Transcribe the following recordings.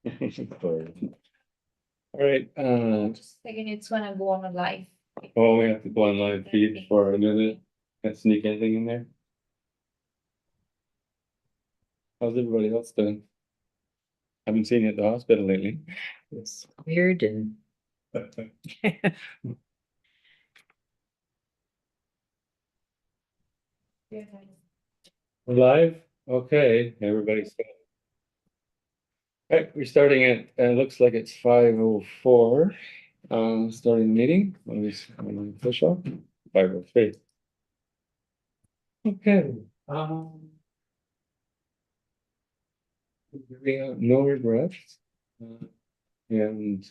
All right, Just a second, it's gonna go on a live. oh, we have to go on live feed for a minute. Can't sneak anything in there. How's everybody else doing? Haven't seen you at the hospital lately. It's weird and Yeah. We're live? Okay, everybody's. Right, we're starting at, looks like it's 5:04. Starting the meeting, let me push off, 5:03. Okay, we have no regrets. And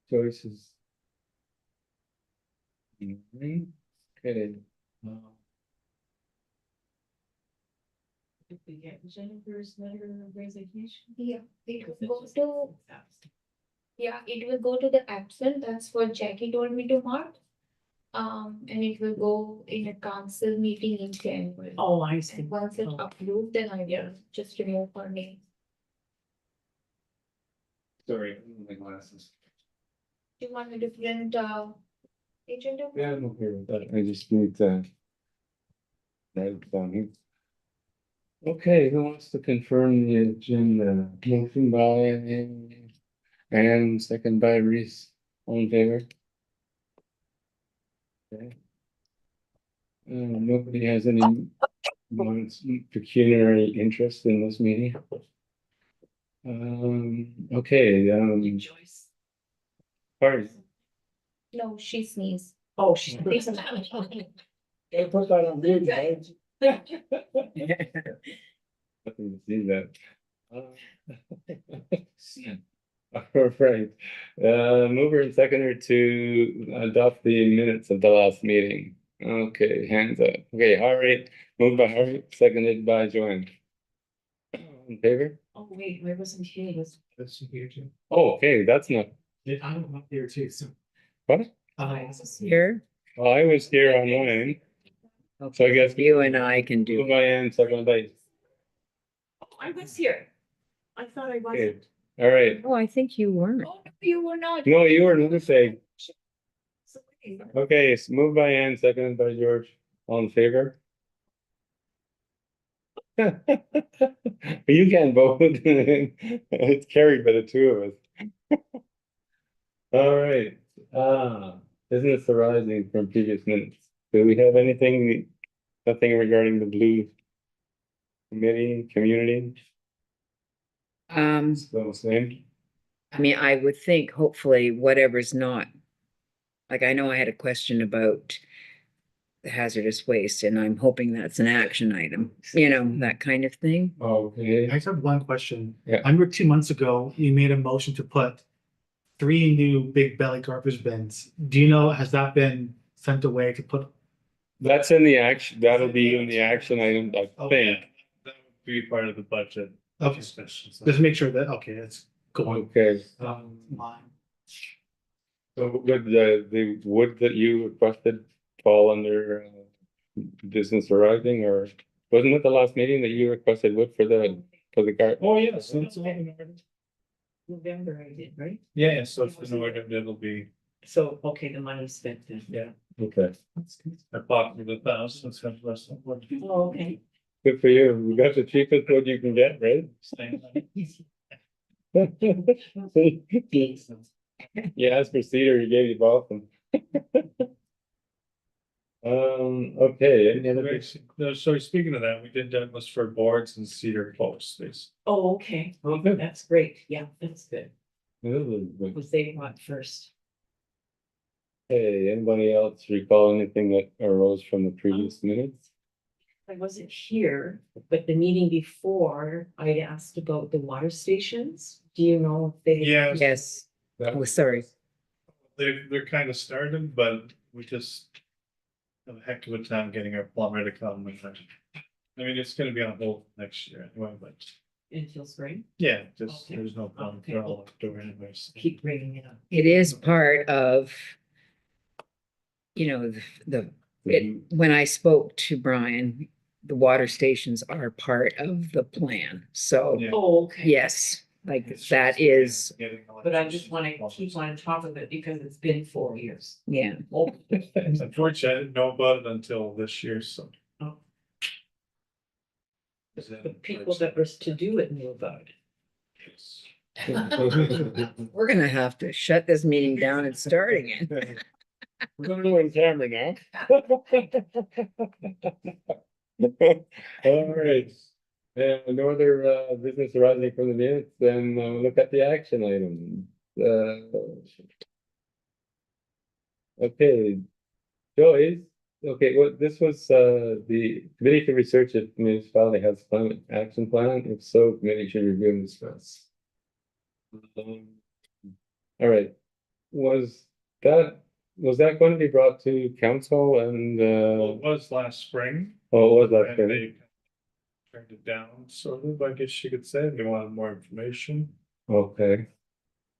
choices. Okay. Did we get Jennifer's letter of resignation? Yeah, it will go to, yeah, it will go to the absent, that's what Jackie told me to mark. And it will go in a council meeting in January. Oh, I see. And once it's approved, then I will just remove her name. Sorry, my glasses. Do you want a different, agenda? Yeah, I'm okay with that. I just need to. Write it down here. Okay, who wants to confirm the agenda? Motion by and second by Reese. All in favor? Okay. Nobody has any pecuniary interest in this meeting. Okay, Joyce. party. No, she sneezed. Oh, she's. They put that on video, right? Nothing to see that. All right, mover and seconder to adopt the minutes of the last meeting. Okay, hands up. Okay, Harry, moved by Harry, seconded by Joanne. In favor? Oh, wait, I wasn't here. That's here too. Oh, okay, that's not, Yeah, I'm up there too, so. what? I was here. Well, I was here online, so I guess. You and I can Moved do. by Ann, seconded by. Oh, I was here. I thought I Okay, wasn't. all right. Oh, I think you weren't. Oh, no, you were not. No, you were another thing. Okay. Okay, it's moved by Ann, seconded by George. All in favor? You can vote. It's carried by the two of us. All right, business arising from previous minutes. Do we have anything, nothing regarding the blue committee, community? Still the same? I mean, I would think hopefully whatever's not. Like, I know I had a question about the hazardous waste and I'm hoping that's an action item, that kind of thing. Okay, I just have one question. Yeah. I remember 2 months ago, you made a motion to put 3 new big belly garbage bins. Do you know, has that been sent away to put? that's in the action, that'll be in the action item, I Okay. think. That would be part of the budget Okay, discussion. just make sure that, okay, it's going. Okay, Line. so would the wood that you requested fall under business arising, or wasn't it the last meeting that you requested wood for the guard? Oh, yes, it's all in order. November I did, right? Yeah, so it's in order, it'll be, So, okay, the money's spent then. yeah, Okay, I bought for the thousand, so it's less than what. Oh, okay. good for you. You got the cheapest wood you can get, right? You asked for cedar, he gave you balsam. Okay, any other? No, so speaking of that, we did that was for boards and cedar posts, these. Oh, okay. Oh, good. That's great. Yeah, that's good. Okay, Was they want first? anybody else recall anything that arose from the previous minutes? I wasn't here, but the meeting before, I'd asked about the water stations. Do you know if they? Yeah. Yes. That Oh, sorry. They're kind of started, but we just have a heck of a time getting our plumber to come. I mean, it's gonna be on hold next year anyway, but Until spring? yeah, just, Okay. there's no problem. Okay. They're all outdoor anyways. Keep bringing it up. It is part of, when I spoke to Brian, the water stations are part of the plan. So, Yeah. oh, okay. Yes, Like that is, But I just wanna keep on top of it because it's been 4 years. yeah, Unfortunately, I didn't know about it until this year, so. The people that was to do it knew about we're gonna have to shut this meeting down and start again. We're gonna go on camera now. All right. No other business arising from the minutes, then look at the action item. Okay. Joyce, okay, well, this was the committee to research if municipality has climate action plan. If so, committee should review and discuss. All right, was that going to be brought to council and Well, it was last spring. oh, it was that And thing? they turned it down, sort of, I guess you could say, they wanted more information. Okay,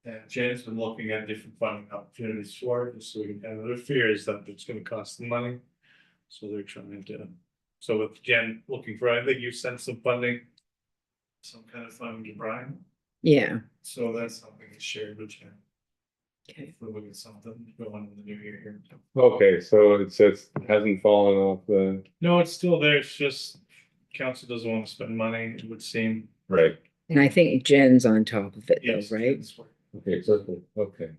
And Jane's been looking at different funding opportunities for it, so we can, and their fear is that it's gonna cost them money. So they're trying to, so with Jen looking for, I think you sent some funding. Some kind of funding to Brian, Yeah, so that's something he shared with Jen. okay. If we look at something going in the new year here. okay, so it says hasn't fallen off the, No, it's still there, it's just council doesn't wanna spend money, it would seem. right, And I think Jen's on top of it though, Yes, right? that's what- okay, perfect, okay.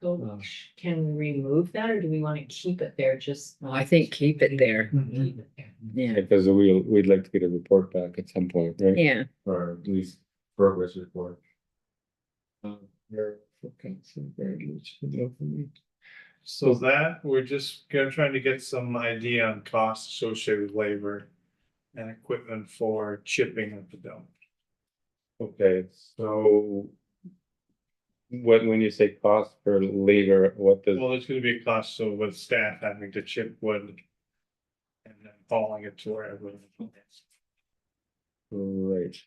So can we remove that or do we wanna keep it there just? Well, I think keep it there. Keep it there. Yeah, Because we'd like to get a report back at some point, right? yeah, Or at least progress report. Here, for council, very much, you know, for me. So that, we're just gonna trying to get some idea on costs associated with labor. And equipment for chipping at the dump. Okay, so. When you say cost per labor, what does, Well, there's gonna be a cost, so with staff having to chip wood. And then hauling it to wherever. right,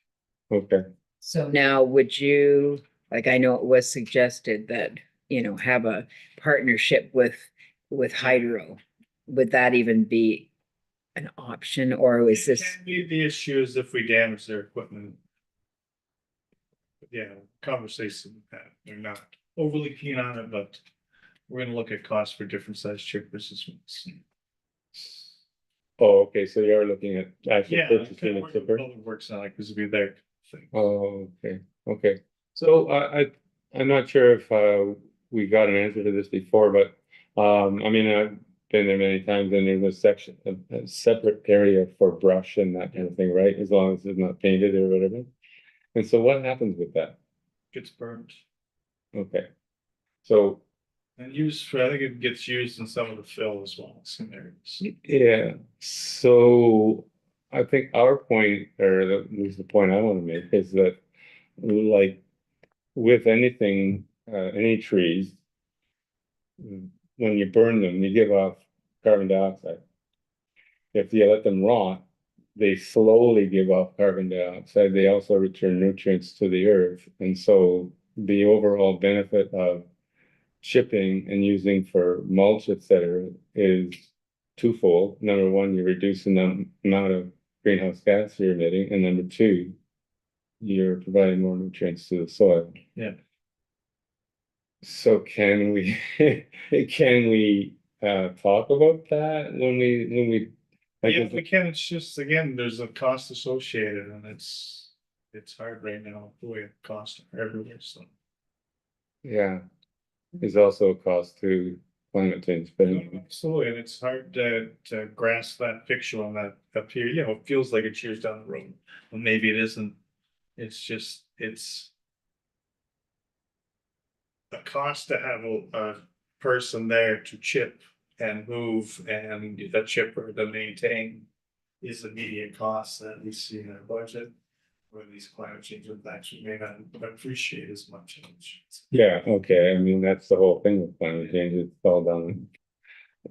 okay, so now would you, like, I know it was suggested that, you know, have a partnership with Hydro. Would that even be an option or is It this, can be the issue is if we damage their equipment. Yeah, conversation with that, they're not overly keen on it, but. We're gonna look at costs for different size chippers as well. oh, okay, so you're looking at actually Yeah. purchasing a chipper? Public Works on it, cause it'd be their thing. Oh, okay, so I'm not sure if we got an answer to this before, but I mean, I've been there many times and there's a separate area for brush and that kind of thing, right? As long as it's not painted or whatever. And so what happens with that? Gets burned. Okay, so And used for, I think it gets used in some of the fill as well, some areas. yeah, so I think our point, or at least the point I want to make is that like with anything, any trees, when you burn them, you give off carbon dioxide. If you let them rot, they slowly give off carbon dioxide. They also return nutrients to the earth. And so the overall benefit of chipping and using for mulch, etc., is twofold. Number one, you're reducing the amount of greenhouse gas you're emitting, and number two, you're providing more nutrients to the soil. Yeah. So can we talk about that when we like Yeah, is if we it- can, it's just, again, there's a cost associated and it's hard right now, the way it costs everywhere, so. yeah, there's also a cost to climate change, but Absolutely, and it's hard to grasp that picture on that up here, you know, it feels like it's years down the road, but maybe it isn't. It's just, it's. A cost to have a person there to chip and move and a chipper to maintain. Is immediate costs that we see in our budget. Where these climate change impacts we may not appreciate as much. yeah, okay, I mean, that's the whole thing with climate change, it's all done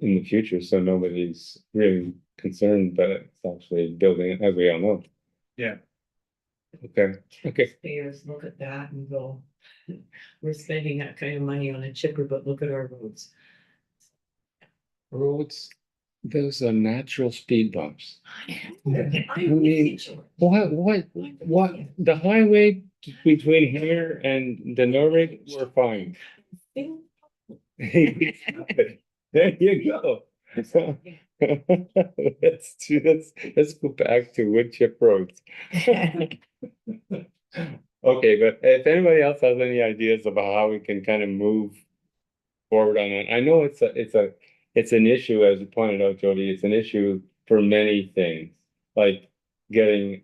in the future, so nobody's really concerned, but it's actually building it, as we all know. Yeah. Okay, Taxpayers look at that and go, we're spending that kind of money on a chipper, but look at our roads. roads, those are natural speed bumps. I mean, What, the highway between here and the Norway, we're fine. There you go. Let's go back to wood chip roads. Okay, but if anybody else has any ideas about how we can kind of move forward on it, I know it's an issue, as you pointed out, Jody, it's an issue for many things, like getting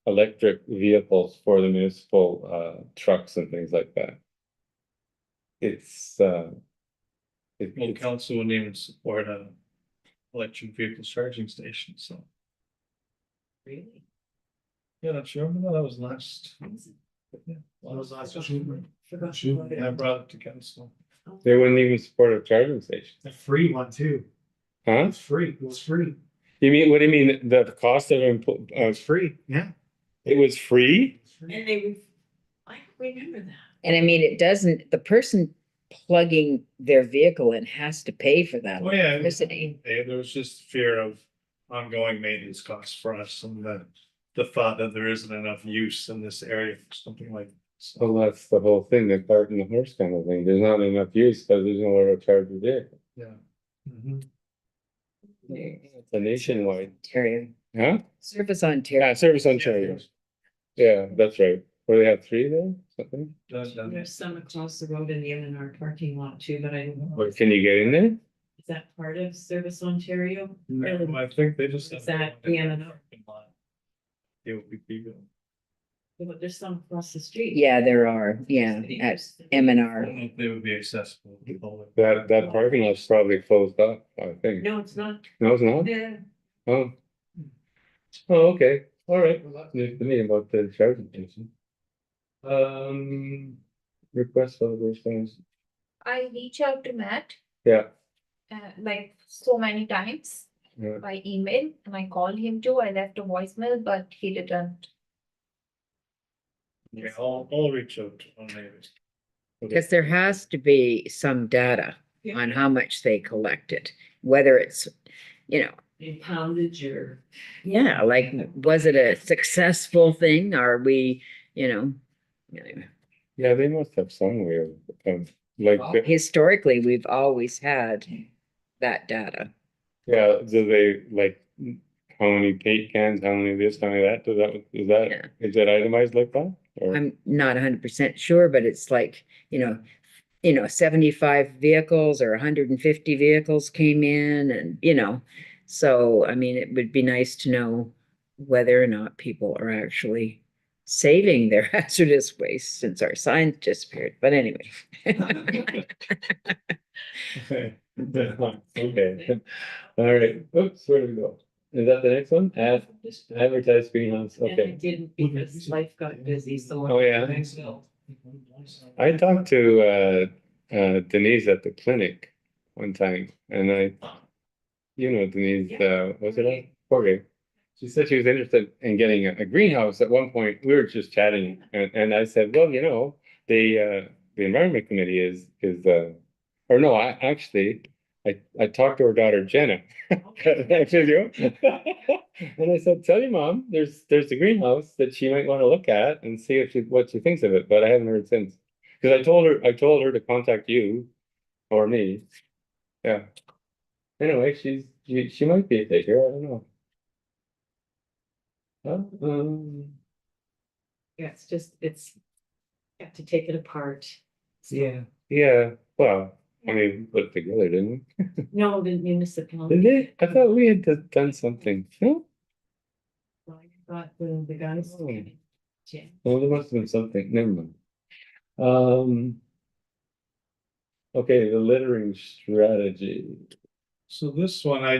electric vehicles for the municipal trucks and things like that. It's Well, it's council wouldn't even support a electric vehicle charging station, so. Really? Yeah, that's sure, that was last. Yeah, What was last June? Forgot June, about it. I brought it to council. they wouldn't even support a charging station, The free one too. huh? It's free. It was free. You mean, what do you mean, the cost of It was free. Yeah. it was free? It's free. And they, I remember that. And I mean, it doesn't, the person plugging their vehicle in has to pay for that Oh, yeah. electricity. There was just fear of ongoing maintenance costs for us and the thought that there isn't enough use in this area for something like this. So, Well, that's the whole thing, the cart and the horse kind of thing. There's not enough use because there's nowhere to charge the vehicle. yeah. It's a nationwide, Ontario, huh? Service Ontario. Yeah, Service Ontario. Yeah, that's right. Where they have three there, something? There's some across the road in the M&R parking lot too, but I don't know. Or can you get in there? Is that part of Service Ontario? No, I think they just. Is that the M&R? It would be bigger. But there's some across the street. Yeah, there are, yeah, at I M&R. don't know if they would be accessible. to the public. That parking lot's probably closed up, I think. No, it's not. No, it's not? Yeah. Oh. Oh, okay, all right, well, that's news to me about the charging station. Request for those things, I reach out to Matt, yeah, like so many times yeah, by email, and I called him too. I left a voicemail, but he didn't. Yeah, I'll reach out to them maybe. Because there has to be some data Yeah. on how much they collected, whether it's, you know, In poundage or. yeah, like, was it a successful thing? Are we, you know? Anyway. yeah, they must have some way of, like, Historically, we've always had that data. yeah, do they, like, how many paint cans, how many this, how many that, Yeah. is that itemized like that? Or, I'm not 100% sure, but it's like, 75 vehicles or 150 vehicles came in and, so, I mean, it would be nice to know whether or not people are actually saving their hazardous waste since our signs disappeared, but anyway. okay, all right, oops, where did we go? Is that the next one? Advertise greenhouse, And I okay. didn't because life got busy, so. Oh, yeah. I talked to Denise at the clinic one time, and Denise, was it okay? She said she was interested in getting a greenhouse at one point. We were just chatting, and I said, well, the environment committee or no, I talked to her daughter Jenna. Actually, and I said, tell your mom there's a greenhouse that she might want to look at and see what she thinks of it, but I haven't heard since. Because I told her to contact you or me. Yeah. Anyway, she might be a taker, I don't know. Yeah, you have to take it apart. Yeah, well, I mean, we put it together, didn't we? No, the municipality. Did they? I thought we had done something. No? I got the guys. Oh. Yeah. Well, there must have been something, never mind. Okay, the littering strategy. So this one, I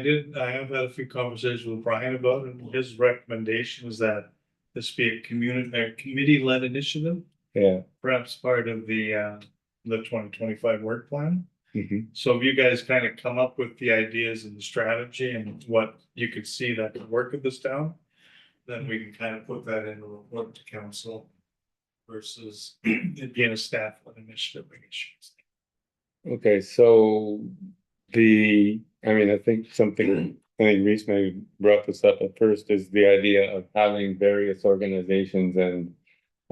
have had a few conversations with Brian about it, and his recommendation is that this be a committee-led initiative, Yeah. perhaps part of the 2025 work plan. Mhm. So if you guys kind of come up with the ideas and the strategy and what you could see that could work at this town, then we can kind of put that in a report to council versus it being a staff-led initiative, I guess you could say. Okay, so I think Reese maybe brought this up at first, is the idea of having various organizations and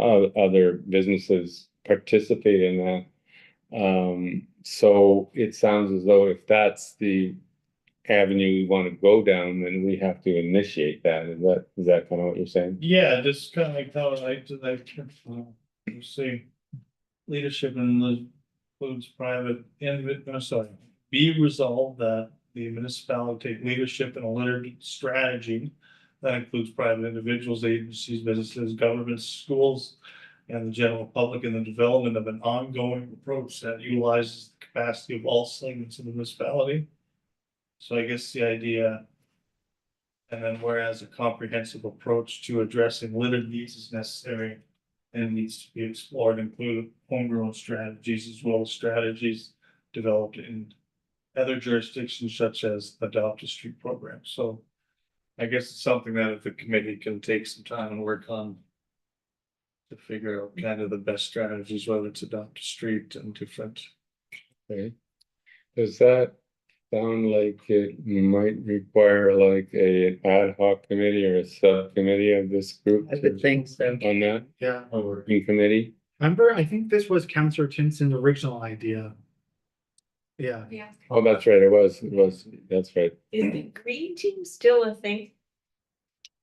other businesses participate in that. So it sounds as though if that's the avenue we want to go down, then we have to initiate that. Is that kind of what you're saying? Yeah, just kind of like how you say, leadership includes private, sorry, be resolved that the municipality take leadership in a littered strategy. That includes private individuals, agencies, businesses, governments, schools, and the general public in the development of an ongoing approach that utilizes the capacity of all segments of the municipality. So I guess the idea, and then whereas a comprehensive approach to addressing littered needs is necessary and needs to be explored, include homegrown strategies as well as strategies developed in other jurisdictions such as Adopt a Street program. So I guess it's something that the committee can take some time and work on to figure out kind of the best strategies, whether it's Adopt a Street and different. Okay. Does that sound like it might require like an ad hoc committee or a subcommittee of this group? I would think so. On that, Yeah. a working committee? Remember, I think this was Councillor Tinson's original idea. Yeah. Yeah. Oh, that's right, it was, that's right. Is the green team still a thing?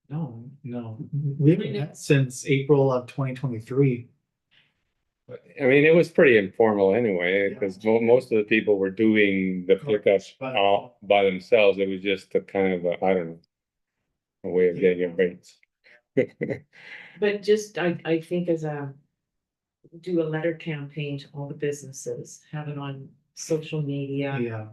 No, we haven't met since April of 2023. I mean, it was pretty informal anyway, because most of the people were doing the pickups all by themselves. It was just a kind of I don't know, a way of getting it rates. But just, I think do a letter campaign to all the businesses, have it on social media. Yeah.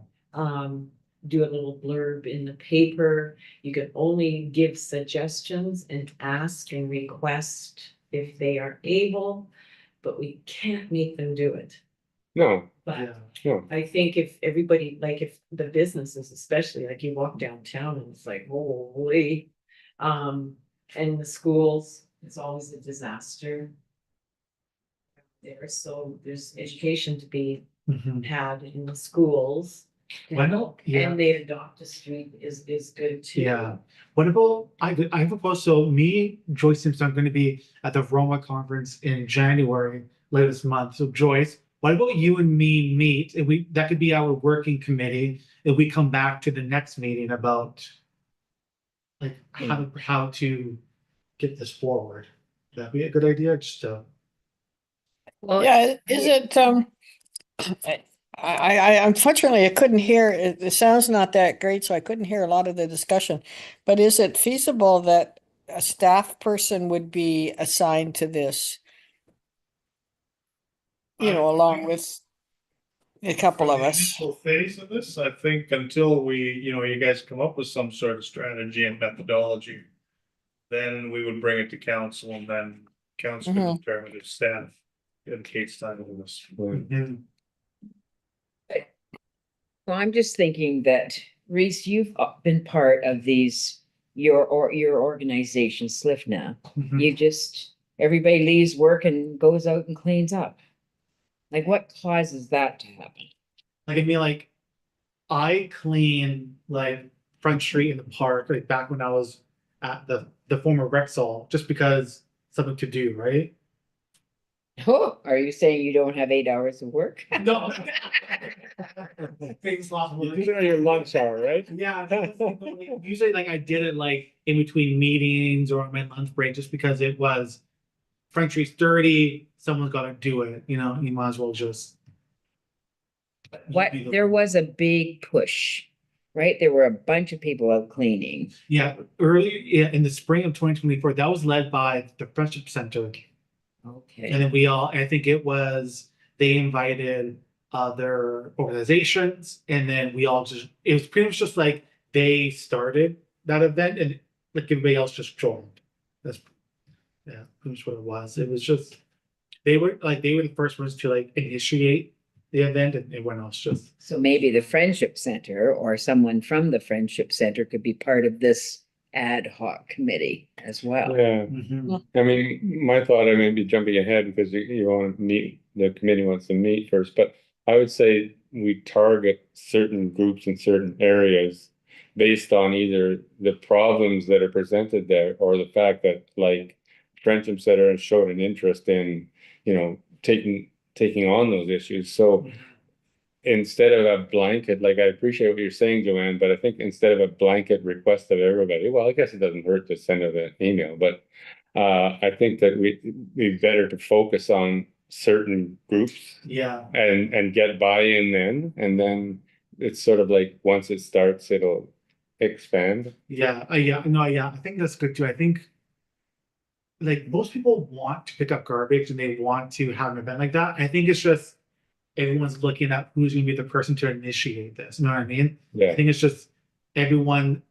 Do a little blurb in the paper. You can only give suggestions and ask and request if they are able, but we can't make them do it. No, But no, I think if everybody, like if the businesses especially, like you walk downtown and it's like, holy. And the schools, it's always a disaster. So there's education to be Mhm. had in the schools. Why not? Yeah. And the Adopt a Street is good too. Yeah. What about, I have a post, so me, Joyce Simpson, are gonna be at the Roma conference in January, later this month. So Joyce, what about you and me meet? And that could be our working committee, if we come back to the next meeting about like how to get this forward. That'd be a good idea, just Well, Yeah, is it, I unfortunately I couldn't hear, the sound's not that great, so I couldn't hear a lot of the discussion. But is it feasible that a staff person would be assigned to this? You know, along with a couple of us. Initial phase of this, I think until you guys come up with some sort of strategy and methodology. Then we would bring it to council and then council can determine if staff indicates time on this. Mhm. well, I'm just thinking that, Reese, you've been part of these, your organization, SLIFNA. Mhm. Everybody leaves work and goes out and cleans up. Like, what causes that to happen? Like, I mean, like, I clean like Front Street in the park, like back when I was at the former Rexall, just because something to do, right? Oh, are you saying you don't have 8 hours of work? No. Things lost. you do it on your lunch hour, right? Yeah, usually like I did it like in between meetings or on my lunch break, just because it was Front Street's dirty, someone's gotta do it, you might as well just. What, there was a big push, right? There were a bunch of people out cleaning. Yeah, in the spring of 2024, that was led by the Friendship Center. And Okay, then I think they invited other organizations, and then it was pretty much just like they started that event and like everybody else just joined. That's, yeah, pretty much what it was. It was just, they were the first ones to like initiate the event, and everyone else just. so maybe the Friendship Center or someone from the Friendship Center could be part of this ad hoc committee as well. Yeah, Mhm. I mean, my thought, I may be jumping ahead because you want to meet, the committee wants to meet first, but I would say we target certain groups in certain areas based on either the problems that are presented there or the fact that like Friendship Center and showed an interest in, you know, taking on those issues. So instead of a blanket, like I appreciate what you're saying, Joanne, but I think instead of a blanket request of everybody, well, I guess it doesn't hurt to send out an email, but I think that we better to focus on certain groups Yeah, and get buy-in then, and then it's sort of like once it starts, it'll expand. yeah, yeah, I think that's good too. I think like most people want to pick up garbage and they want to have an event like that. I think it's just everyone's looking at who's gonna be the person to initiate this. You know what I mean? I Yeah, think it's just everyone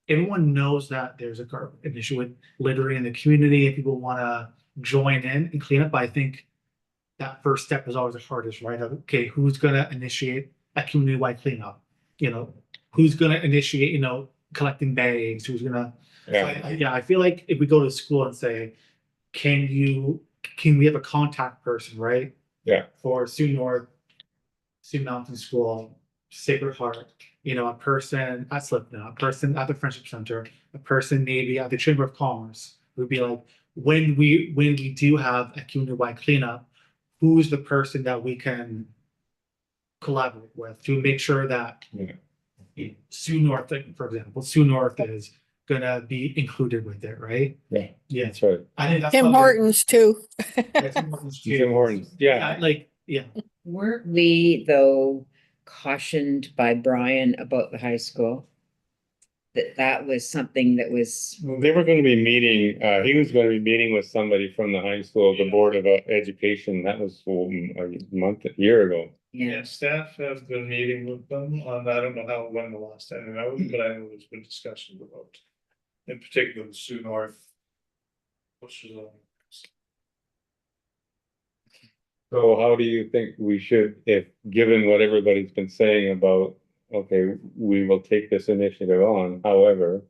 knows that there's an issue with littering in the community and people wanna join in and clean up. But I think that first step is always the hardest, right? Okay, who's gonna initiate a community-wide cleanup? You know, who's gonna initiate, collecting bags? Who's gonna? So yeah, yeah, I feel like if we go to school and say, can we have a contact person, right? yeah, For Sioux North, Sioux Mountain School, Sacred Heart, a person at Slipknot, a person at the Friendship Center, a person maybe at the Chamber of Commerce. It would be like when we do have a community-wide cleanup, who's the person that we can collaborate with to make sure that yeah, Sioux North, for example, Sioux North is gonna be included with it, right? yeah, Yeah, that's right. I think that's Tim probably- Hortons too. Yeah, Tim Hortons too. Tim Hortons, yeah. Yeah. Weren't we, though, cautioned by Brian about the high school? That was something that was, Well, they were going to be meeting, he was going to be meeting with somebody from the high school, the Board of Education. That was a year ago. yeah, Yeah, staff has been meeting with them on, I don't know when the last time, and I was, but I know there's been discussions about, in particular, the Sioux North. Which is, So how do you think we should, if, given what everybody's been saying about, okay, we will take this initiative on, however,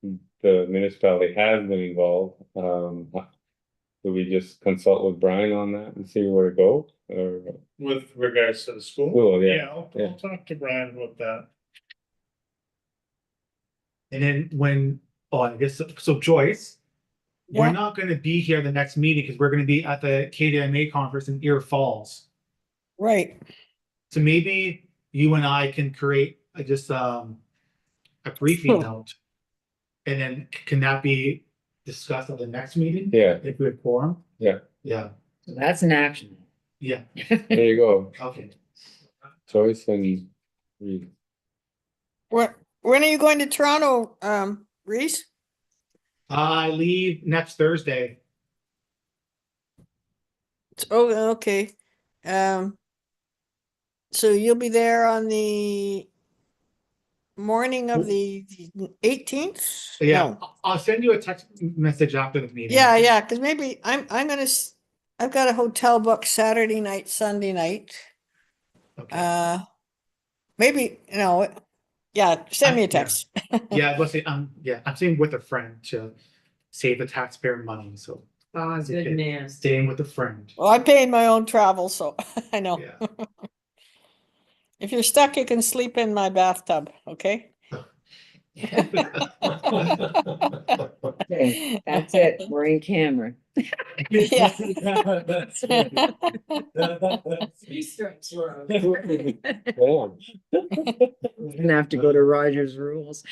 the municipality has been involved, do we just consult with Brian on that and see where to go, or? with regards to the school? School, yeah, I'll yeah. talk to Brian about that. And then I guess, so Joyce, we're Yeah. not gonna be here the next meeting because we're gonna be at the KDMA conference in Ear Falls. Right. So maybe you and I can create just a briefing note. And then can that be discussed at the next meeting? Yeah, If we have quorum? Yeah. Yeah, so that's an action. yeah, there you go, okay. Joyce and Reed. When are you going to Toronto, Reese? I leave next Thursday. Oh, okay. So you'll be there on the morning of the 18th? Yeah, I'll send you a text message after the meeting. Yeah, because maybe I'm gonna, I've got a hotel book Saturday night, Sunday night. Okay. Maybe, yeah, send me a Yeah. text. Yeah, let's say, I'm staying with a friend to save the taxpayer money, so Ah, Okay. good man. staying with a friend. Well, I'm paying my own travel, so I know. Yeah. If you're stuck, you can sleep in my bathtub, okay? Okay, that's it, we're in camera. Yeah. Three strikes, we're out. Damn. We're gonna have to go to Roger's rules.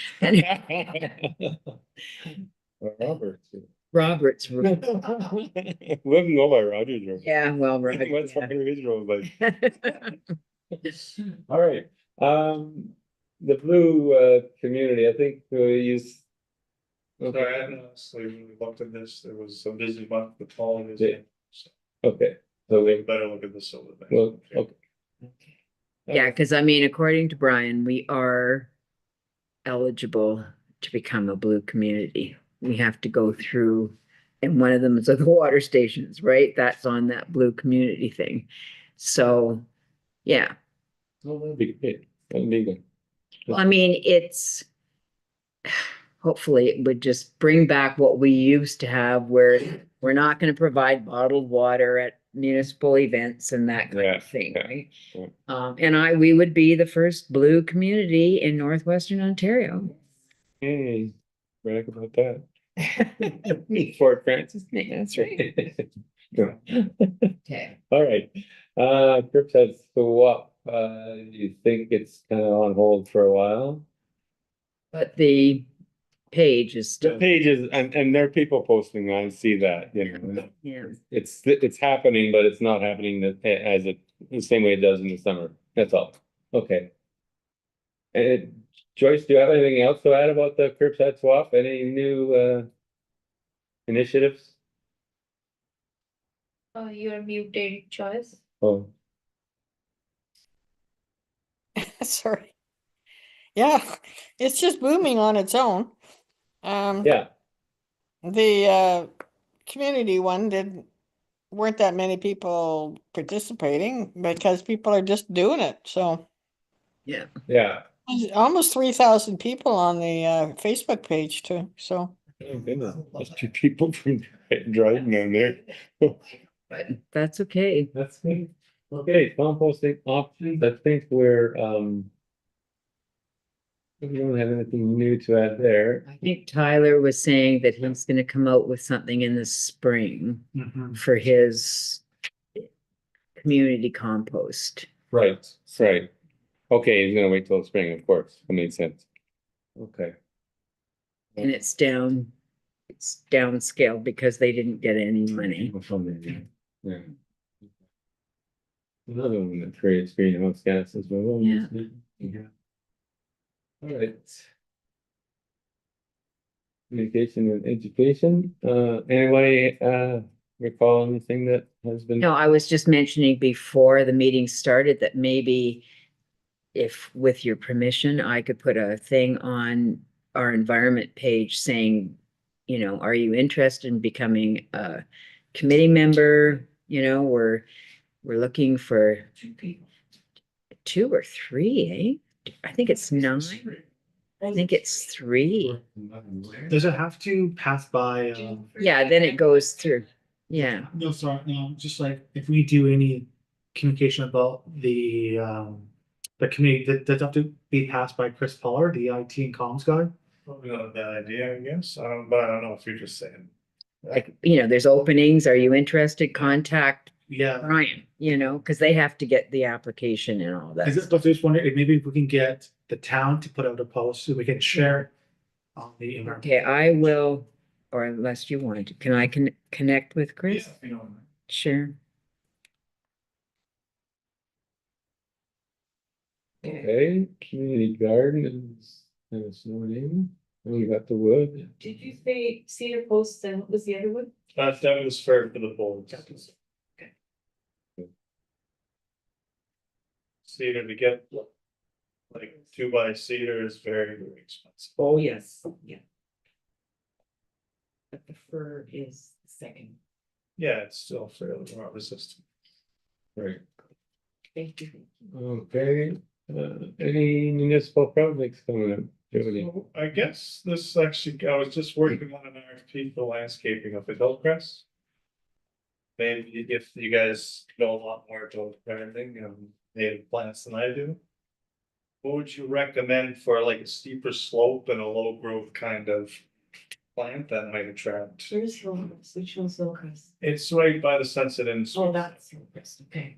Robert's. Robert's rule. We haven't go by Roger's rule. Yeah, well, right. What's yeah. fucking his rule like? All right, the blue community, I think you. So I hadn't honestly really looked at this, it was a busy month with holidays. Yeah. Okay, so We we, better look at this over there. well, okay. Yeah, because I mean, according to Brian, we are eligible to become a blue community. We have to go through, and one of them is the water stations, right? That's on that blue community thing. So, yeah, Well, that'd be good, that'd be good. well, I mean, it's hopefully it would just bring back what we used to have where we're not going to provide bottled water at municipal events and that kind Yeah, of thing, yeah, right? yeah. And we would be the first blue community in northwestern Ontario. Hey, brag about that. Fort Francis. That's right. Yeah. Okay. All right, curbside swap, you think it's kind of on hold for a while? But the page is The still, pages, and there are people posting, I see that, you know, yeah. it's happening, but it's not happening as the same way it does in the summer, that's all, okay. And Joyce, do you have anything else to add about the curbside swap, any new, initiatives? You're muted, Joyce. Oh, Sorry. Yeah, it's just booming on its own. yeah, The community one weren't that many people participating because people are just doing it, so. Yeah. yeah. Almost 3,000 people on the Facebook page too, so. Oh, goodness, there's two people from driving on there. But that's okay. That's good. Okay, composting options, I think we don't have anything new to add there. I think Tyler was saying that he's gonna come out with something in the spring Mhm. for his community compost. Right, right. Okay, he's gonna wait till spring, of course, that makes sense. Okay. And it's downscaled because they didn't get any money. Yeah. Another one that creates greenhouse gases, but we'll Yeah. yeah. All right. Communication and education, anybody, recall anything that has been? No, I was just mentioning before the meeting started that maybe if, with your permission, I could put a thing on our environment page saying, you know, are you interested in becoming a committee member? You know, we're looking for 2 or 3, eh? I think it's 9. I think it's 3. Does it have to pass by, Yeah, then it goes through. Yeah. no, sorry, no, just like if we do any communication about the community, that does have to be passed by Chris Pollard, the IT and comms guy? Probably not a bad idea, I guess, but I don't know if you're just saying. Like, you know, there's openings. Are you interested? Contact Yeah. Brian, you know, because they have to get the application and all Is that. it, but I just wondering if maybe we can get the town to put out a post so we can share on the environment. Okay, I will, or unless you want to, can I connect with Chris? Yeah, you know. Sure. Okay, community garden is kind of snowed in, and we got the wood. Did you say Cedar Post and what was the other one? That was fair for the board. Cedar to get, like 2x cedar is very, very expensive. Oh, yes, yeah. But the fir is the second. Yeah, it's still fairly more resistant. Right, Thank you. okay, any municipal projects coming up, Jody? So I guess this actually, I was just working on an RFP for landscaping up at Hillcrest. Maybe if you guys know a lot more about gardening and native plants than I do. What would you recommend for like a steeper slope and a low growth kind of plant that might attract? Where's Hillcrest? Which one's Hillcrest? It's right by the Sunset Inn. Oh, that's Hillcrest, okay.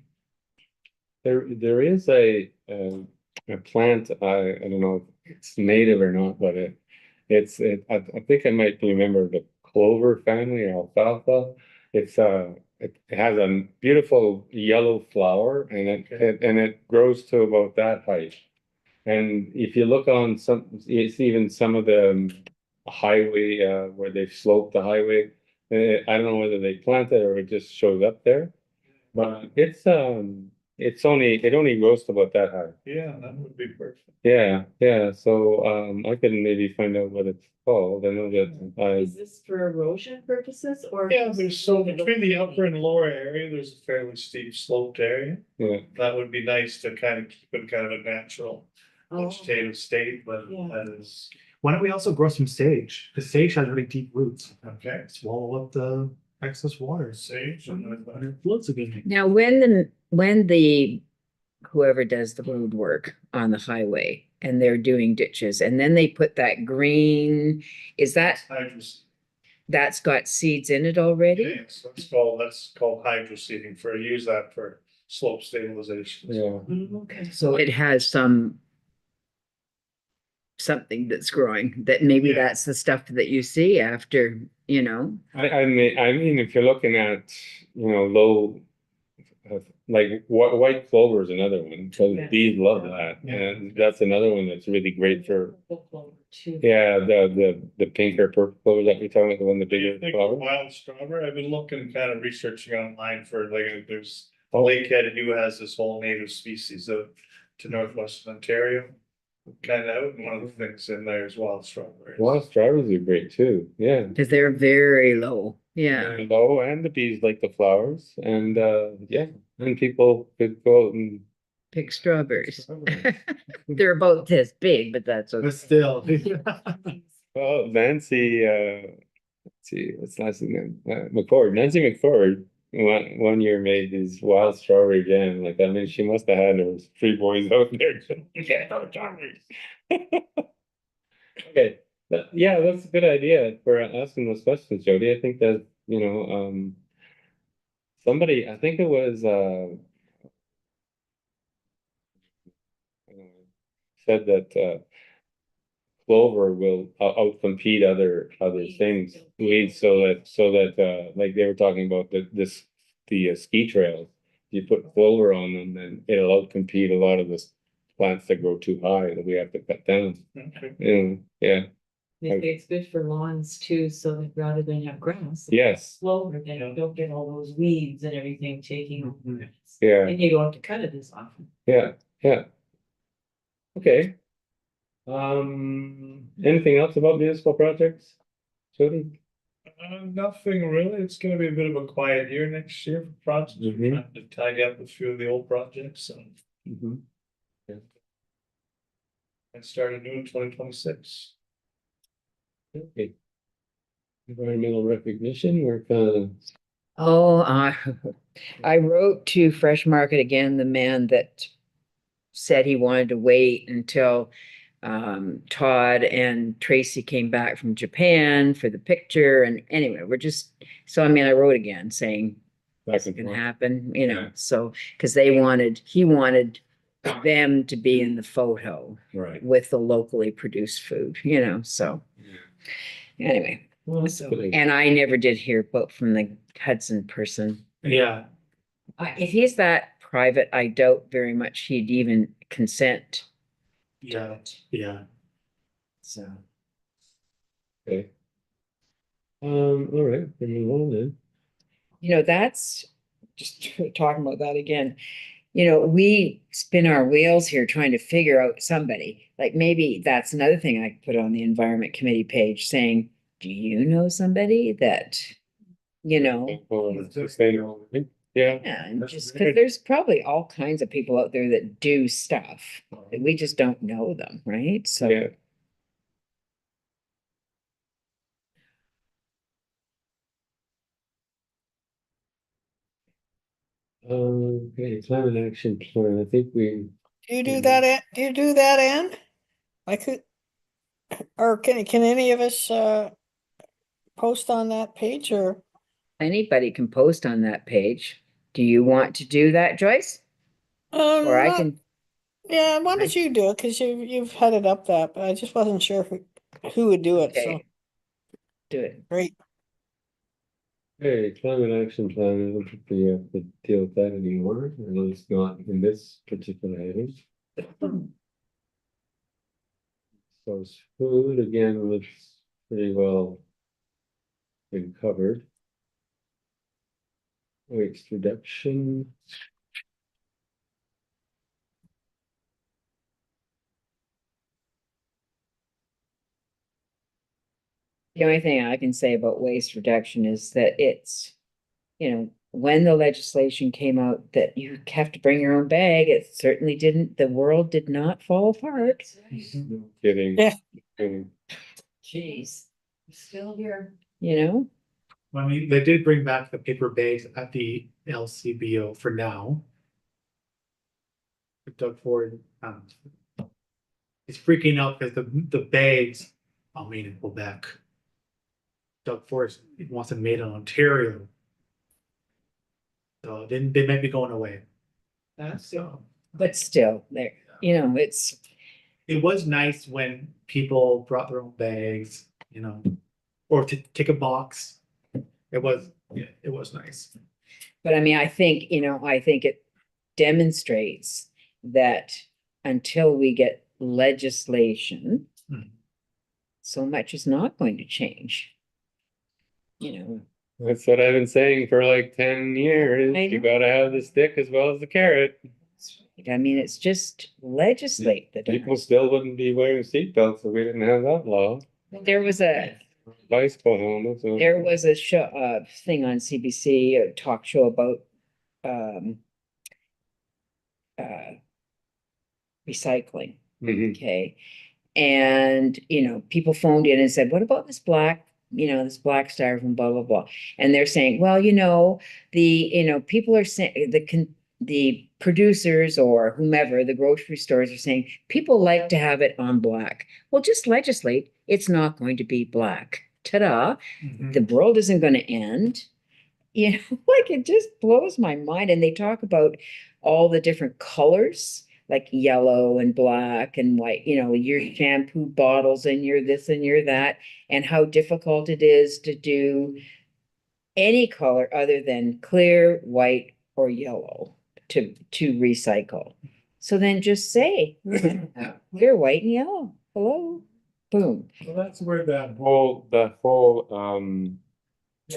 There is a plant, I don't know if it's native or not, but I think I might remember the clover family or alfalfa. It has a beautiful yellow flower and it grows to about that height. And if you look on it's even some of the highway, where they've sloped the highway. I don't know whether they planted or it just shows up there. But it only grows to about that high. Yeah, that would be perfect. Yeah, yeah, so, I can maybe find out what it's called, I know that, Is this for erosion purposes or? Yeah, there's so between the upper and lower area, there's a fairly steep sloped area. yeah, That would be nice to kind of keep it kind of a natural Oh, vegetative state, but Yeah. that is, Why don't we also grow some sage? Because sage has really deep roots. okay. Swallow up the excess water. Sage and And it floats again. Now, when the whoever does the road work on the highway and they're doing ditches and then they put that green, is that, hydros. That's got seeds in it already? Okay, so that's called hydro seeding use that for slope stabilization. Yeah. Okay. So it has something that's growing, that maybe Yeah. that's the stuff that you see after, you know? I mean, if you're looking at, low, like white clover is another one, because Yeah. bees love that, Yeah. and that's another one that's really great for. Too. Yeah, the pink or purple clover that you're talking about, the one the I bigger think flower. wild strawberry, I've been looking, kind of researching online for like, there's Oh. Lakehead who has this whole native species to northwestern Ontario. Kind of, one of the things in there is wild strawberries. Wild strawberries are great too, yeah. Because they're very low. Yeah. They're low, and the bees like the flowers, and yeah, and people could go out and. Pick strawberries. Strawberries. They're about this big, but that's But okay. still. Well, Nancy, let's see, what's the last name? McCord, Nancy McCord, one year made these wild strawberry jam. Like, I mean, she must have had those 3 boys out there. You can't have strawberries. Okay, yeah, that's a good idea for asking those questions, Jody. I think that, somebody, I think it was, said that, clover will outcompete other things, weeds, so that like they were talking about the ski trails. You put clover on them, then it'll outcompete a lot of the plants that grow too high that we have to cut down. Okay. Yeah, They say it's good for lawns too, so that rather than have grass. yes, Clover, then you don't get all those weeds and everything taking over. yeah, And you don't have to cut it as often. yeah. Okay. Anything else about municipal projects, Jody? Nothing really. It's gonna be a bit of a quiet year next year for projects. We're Mhm. trying to tidy up a few of the old projects Mhm. and start anew in 2026. Okay. Environmental recognition, we're kind of. Oh, I wrote to Fresh Market again, the man that said he wanted to wait until Todd and Tracy came back from Japan for the picture. And anyway, so I mean, I wrote again saying Back this and can forth. happen, Yeah. so, because he wanted them to be in the photo Right. with the locally produced food, so anyway. Well, that's So, good. and I never did hear from the Hudson person. Yeah, If he's that private, I doubt very much he'd even consent. yeah, yeah. So, Okay. All right, then move on then. that's just talking about that again. We spin our wheels here trying to figure out somebody. Like maybe that's another thing I could put on the environment committee page saying, do you know somebody that, Sustainable living. Yeah. yeah, and That's just great. because there's probably all kinds of people out there that do stuff, that we just don't know them, right? So. Yeah. Okay, climate action plan, I think we. Do you do that, do you do that, Ann? I could, or can any of us, post on that page or? Anybody can post on that page. Do you want to do that, Joyce? Or I Not- can, Yeah, why don't you do it? Cause you've headed up that, but I just wasn't sure who would do it, so, okay, do it. great. Hey, climate action plan, I don't think we have to deal with that anymore, at least not in this particular item. So it's food, again, was pretty well been covered. Waste reduction. The only thing I can say about waste reduction is that it's, when the legislation came out that you have to bring your own bag, it certainly didn't, the world did not fall apart. No kidding. Yeah. Kidding. Jeez, still here. I mean, they did bring back the paper bags at the LCBO for now. Doug Ford, he's freaking out because the bags are made in Quebec. Doug Forest wants it made in Ontario. So they might be going away. So But still, there, it's, it was nice when people brought their own bags, or to take a box. It was, yeah, it was nice. but I mean, I think it demonstrates that until we get legislation, Hmm. so much is not going to change. That's what I've been saying for like 10 years. I You know. gotta have the stick as well as the carrot. I mean, it's just legislate the People darn. still wouldn't be wearing seatbelts if we didn't have that law. There was a Bicycle helmets. There was a show, thing on CBC, a talk show about, um, uh, recycling, Mhm. okay? And, people phoned in and said, what about this black, this black styrofoam, blah, blah, blah. And they're saying, well, people are saying, the producers or whomever, the grocery stores are saying, people like to have it on black. Well, just legislate, it's not going to be black. Ta-da. The world isn't going to end. Like it just blows my mind. And they talk about all the different colors, like yellow and black and white, your shampoo bottles and your this and your that, and how difficult it is to do any color other than clear, white, or yellow to recycle. So then just say clear, white, and yellow. Hello, boom. Well, that's where that whole The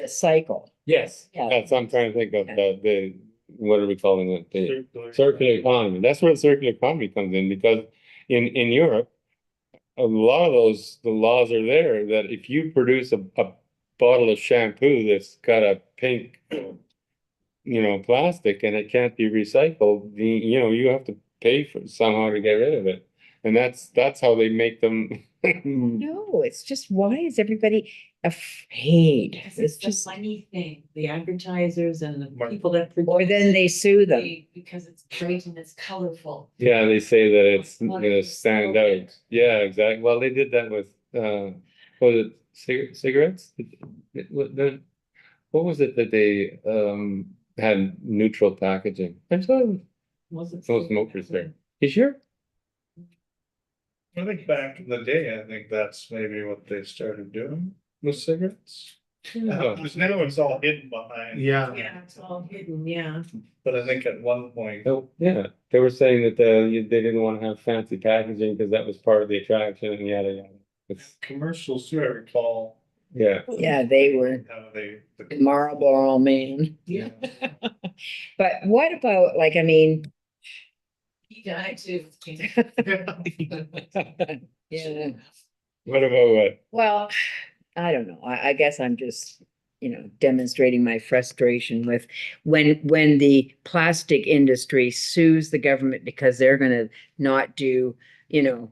cycle. yes, Yeah. that's, I'm trying to think of the, what are we calling it? The Circular. circular economy. That's where the circular economy comes in, because in Europe, a lot of the laws are there that if you produce a bottle of shampoo that's got a pink, plastic and it can't be recycled, you have to pay for somehow to get rid of it. And that's how they make them. No, it's just, why is everybody afraid? Because It's it's just, the money thing, the advertisers and the Mark. people that. or then they sue them. Because it's bright and it's colorful. Yeah, they say that it's Well, gonna stand slogan. out. Yeah, exactly. Well, they did that with was it cigarettes? What was it that they had neutral packaging? I saw Was it? no smokers there. You sure? I think back in the day, I think that's maybe what they started doing with cigarettes. Oh. Because now it's all hidden behind. Yeah. Yeah, it's all hidden, yeah. But I think at one point, Oh, yeah, they were saying that they didn't want to have fancy packaging because that was part of the attraction and yada yada. It's, commercials too, I recall. yeah. Yeah, they were How they. Marlboro Man. Yeah. But what about, like, I mean, He died too. yeah, What about what? well, I don't know. I guess I'm just, demonstrating my frustration with when the plastic industry sues the government because they're gonna not do,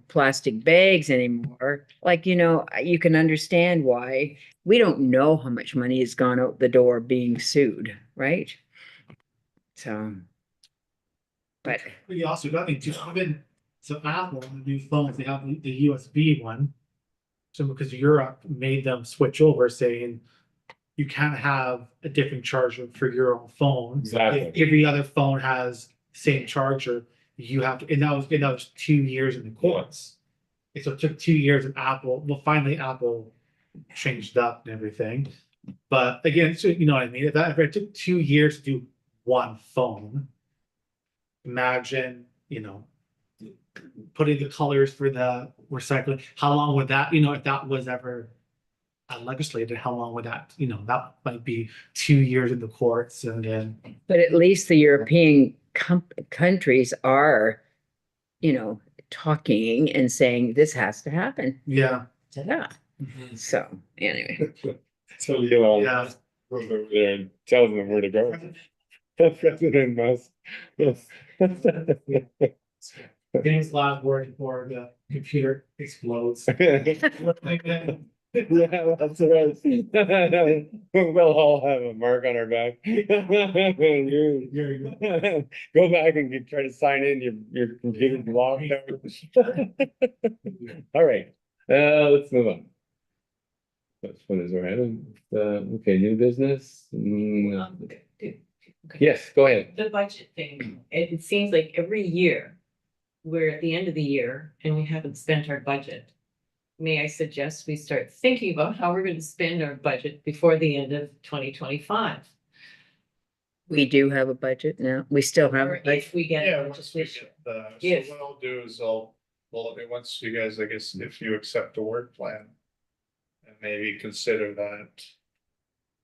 plastic bags anymore. Like, you can understand why. We don't know how much money has gone out the door being sued, right? So, but But you also got me too, so Apple, the new phones, they have the USB one. So because Europe made them switch over saying you can't have a different charger for your own phone. Exactly. If every other phone has the same charger, you have to, and that was 2 years in the courts. And so it took 2 years of Apple, well, finally Apple changed up and everything. But again, so you know what I mean? If it took 2 years to do one phone, imagine, putting the colors for the recycling, how long would that, if that was ever legislated, how long would that, that might be 2 years in the courts and then. but at least the European countries are, talking and saying this has to happen. Yeah. Ta-da. So anyway, So you Yeah. goes over there and tells them where to go. President Musk. James last word before the computer explodes. Yeah, that's right. We'll all have a mark on our back. Go back and try to sign in, your computer's locked out. All right, let's move on. That's what is random. Okay, new business. Okay. Yes, go ahead. The budget thing, it seems like every year, we're at the end of the year and we haven't spent our budget. May I suggest we start thinking about how we're gonna spend our budget before the end of 2025? We do have a budget now. We still have Or a budget. if we get Yeah, once we legislation. get the, Yes. so what I'll do is well, once you guys, I guess, if you accept the work plan. And maybe consider that.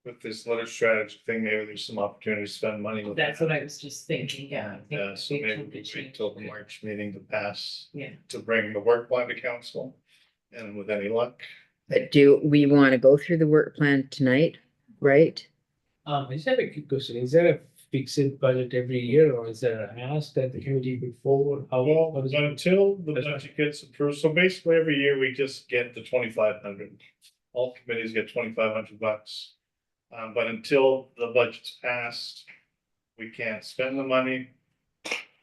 With this letter strategy thing, maybe there's some opportunity to spend money with That's that. what I was just thinking, yeah. I think Yeah, so we maybe could we change wait till the it. March meeting to pass, Yeah. to bring the work plan to council. And with any luck, But do we want to go through the work plan tonight, right? I just have a quick question. Is there a fixed budget every year or is there a ask that the committee put forward? well, how does it- until the That's fine. budget gets approved, so basically every year we just get the 2,500. All committees get $2,500. But until the budget's passed, we can't spend the money.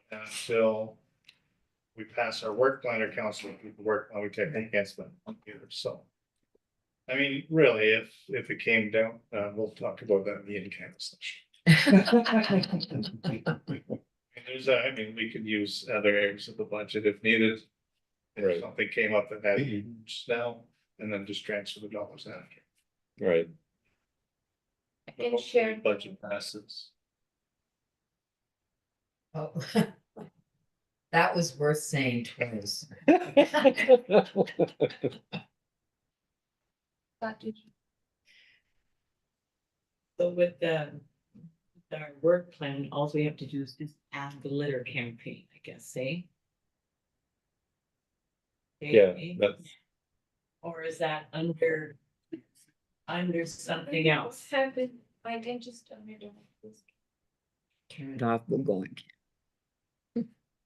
And until we pass our work plan or council approve the work plan, we technically can't spend the money either, so. I mean, really, if it came down, we'll talk about that in the in-camera session. I mean, we could use other areas of the budget if needed. Right. If something came up that had huge now, and then just transfer the dollars after. Right. I But can hopefully share. Budget passes. Oh, that was worth saying twice. So with our work plan, all we have to do is just add the litter campaign, I guess, eh? Yeah, Okay, that's, or is that under something else? I can just turn it off. Turn it off, we're going.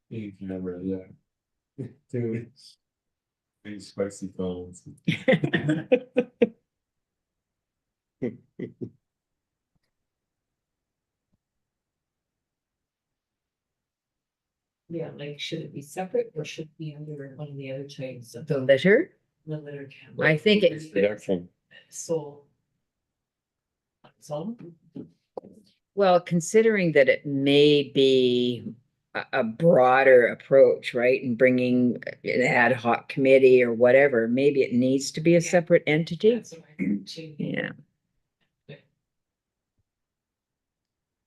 You can never, yeah. Dude. These spicy phones. Yeah, like, should it be separate or should it be under one of the other chains of The litter, the litter campaign? I think it's, reduction. So. So, well, considering that it may be a broader approach, right? And bringing an ad hoc committee or whatever, maybe it needs to be a Yeah. separate entity. that's what I heard too. Yeah.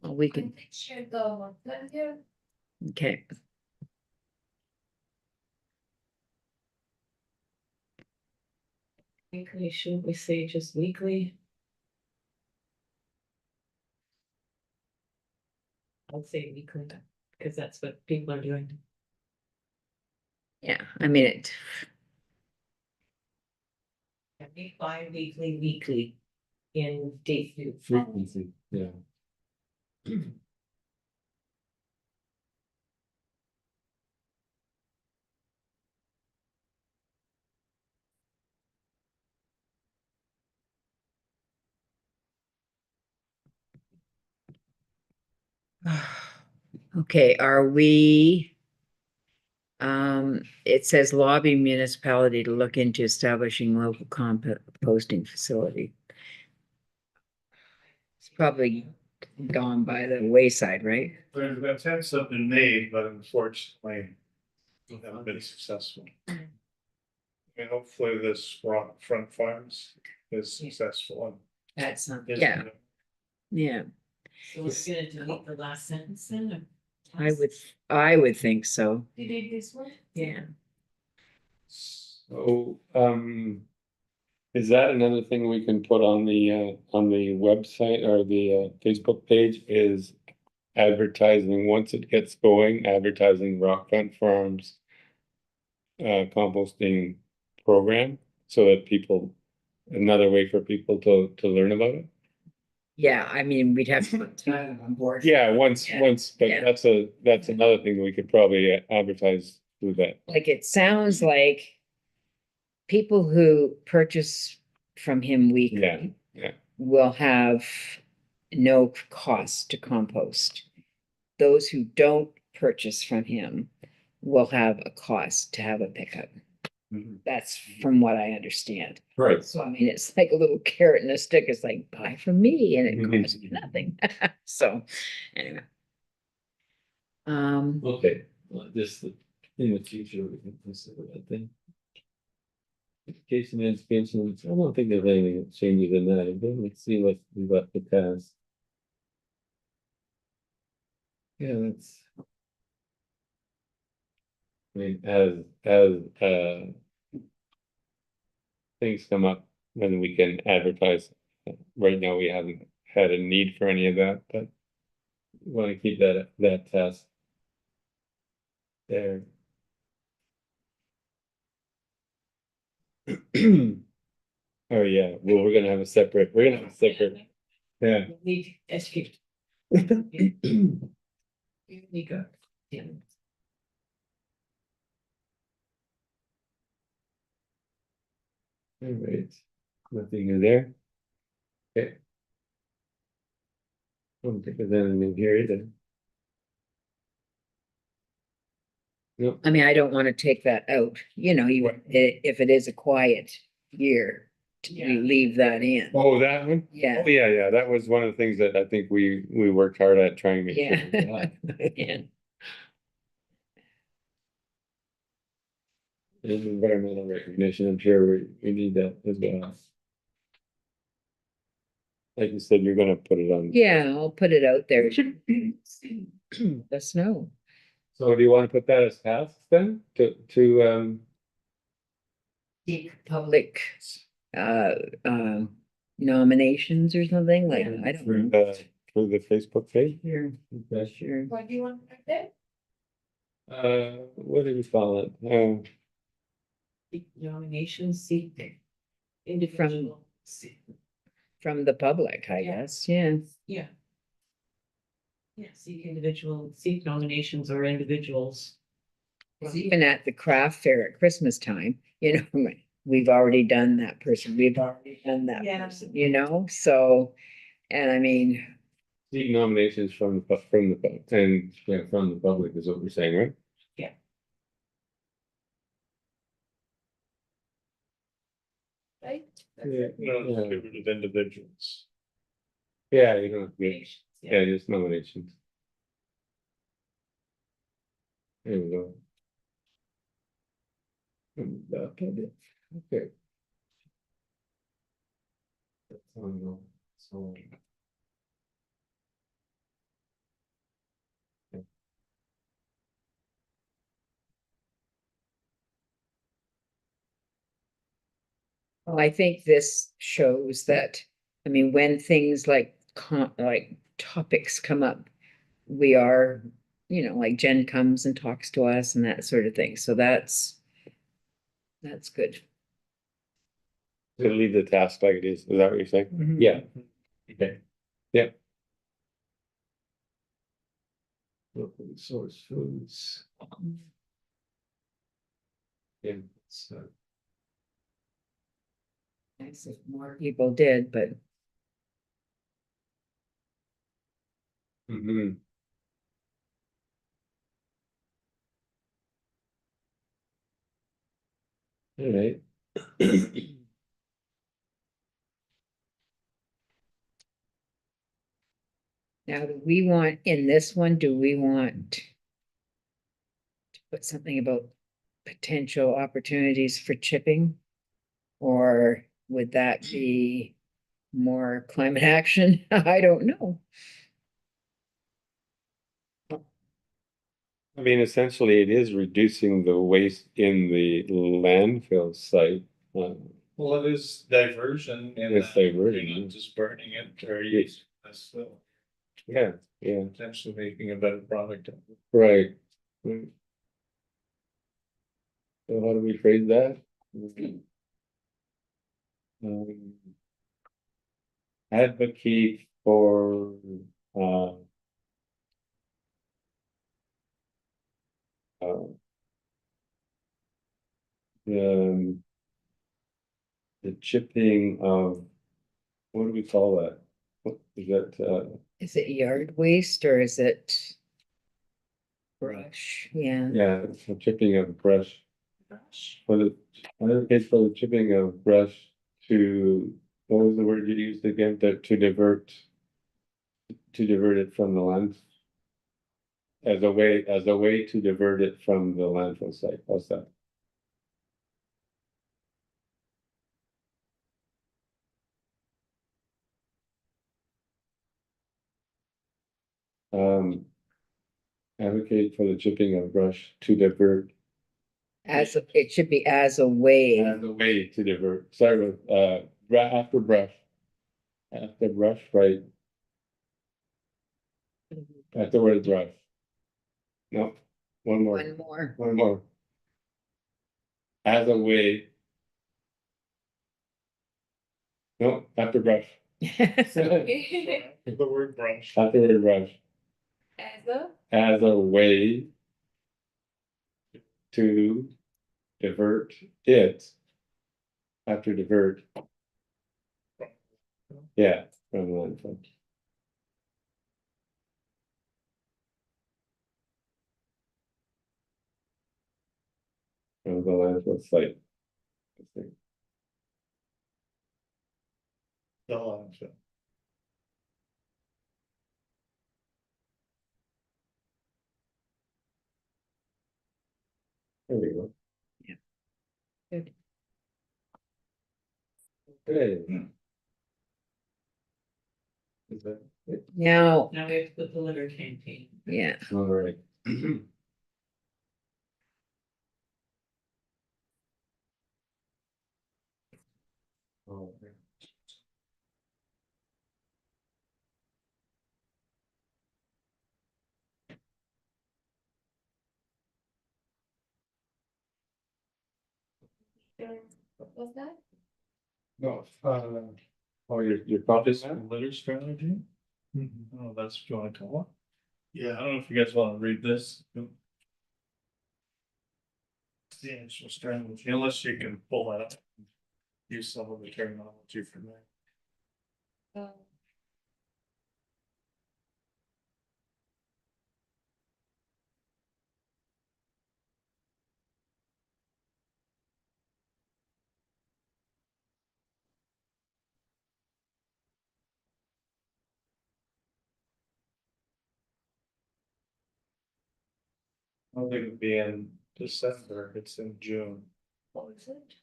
Well, we I can, can share the work plan here. okay. Weekly, shouldn't we say just weekly? I'll say weekly, because that's what people are doing. Yeah, I mean, it, Bi-weekly, weekly in date. Frequency, yeah. okay, are we? It says lobby municipality to look into establishing local composting facility. It's probably gone by the wayside, right? There's attempts have been made, but unfortunately. Haven't been successful. I mean, hopefully this front farms is successful. That's not, and yeah, yeah, So we're gonna delete the last sentence then? I would think so, Delete this one. yeah. So, is that another thing we can put on the website or the Facebook page is advertising, once it gets going, advertising Rockfront Farms composting program, so that people, another way for people to learn about it? Yeah, I mean, we'd have to put time on board. Yeah, once, Yeah. but Yeah. that's another thing we could probably advertise through that. Like, it sounds like people who purchase from him weekly yeah. will have no cost to compost. Those who don't purchase from him will have a cost to have a pickup. Mhm. That's from what I understand. Right. So I mean, it's like a little carrot and a stick. It's like, buy from me and it Mhm. costs you nothing. So anyway. Okay, well, just in the future, we can consider that thing. Education, education, I don't think there's anything that changes in that, but let's see what we got to pass. Yeah, that's. I mean, things come up, then we can advertise. Right now, we haven't had a need for any of that, but we want to keep that task there. Oh, yeah, well, we're gonna have a separate, yeah. Need to educate. You go. Yeah. All right, nothing in there. Okay. I don't think there's anything in here either. Nope. I mean, I don't want to take that out, you know, you, if it is a quiet year, Yeah. we leave that in. Oh, that one? Yeah. Oh, yeah, that was one of the things that I think we worked hard at trying to make sure. we Yeah. got. Yeah. And environmental recognition, I'm sure we need that as well. Like you said, you're gonna put it on. Yeah, I'll put it out there. The snow. So do you wanna put that as tasks then, to Public, uh, nominations or something like, Yeah. I don't through know. the Facebook page? Sure, Okay. sure. What do you want to put there? What do we call it? Nominations, seat. Individual. seat. From the public, I Yeah. guess, yeah. Yeah. Yeah, seek individual, seek nominations or individuals. Even at the craft fair at Christmas time, you know, we've already done that person, we've already done that Yeah. person, you know, so. And I mean, Seek nominations from the public, and, yeah, from the public is what we're saying, right? Right? Yeah. With individuals. Yeah, you don't, yeah, Yeah. just nominations. There we go. Okay. That's on, so. well, I think this shows that, I mean, when things like like topics come up, we are, you know, like Jen comes and talks to us and that sort of thing, so that's good. To leave the task like it is that what you're saying? Mhm. Yeah. Okay. Yeah. Local source foods. Yeah, so. Nice if more people did, but Mhm. All right. now do we want, in this one, do we want to put something about potential opportunities for chipping? Or would that be more climate action? I don't know. I mean, essentially, it is reducing the waste in the landfill site. Well, it is diversion and It's diversion, you're yeah. not just burning it or Yes. using it as still Yeah, yeah, potentially making a better product. right. So how do we phrase that? Um, advocate for, uh, uh, the, the chipping of, what do we call that? What is that, Is it yard waste or is it brush? Yeah. yeah, it's the chipping of brush. For the, advocate for the chipping of brush to, what was the word you used again, to divert? To divert it from the land? As a way to divert it from the landfill site, how's that? Advocate for the chipping of brush to divert. It should be as a way. As a way to divert, sorry, with, after brush. After brush, right? After word brush. No, one more, One more. one more. As a way. No, after brush, The word brush. after word brush, as a way. To divert it. After divert. Yeah, from landfill. From the landfill site. I think. The landfill. There we go. Yeah. Good. Okay. Is that it? Now, Now we have to put the litter campaign. yeah, All right. Oh, okay. What was that? No, oh, your project now? Litter strategy? Oh, that's what you wanna call it? Yeah, I don't know if you guys wanna read this. It's the actual strategy, unless you can pull that up. Use some of the terminology from there. I don't think it'd be in December, it's in June. What was it?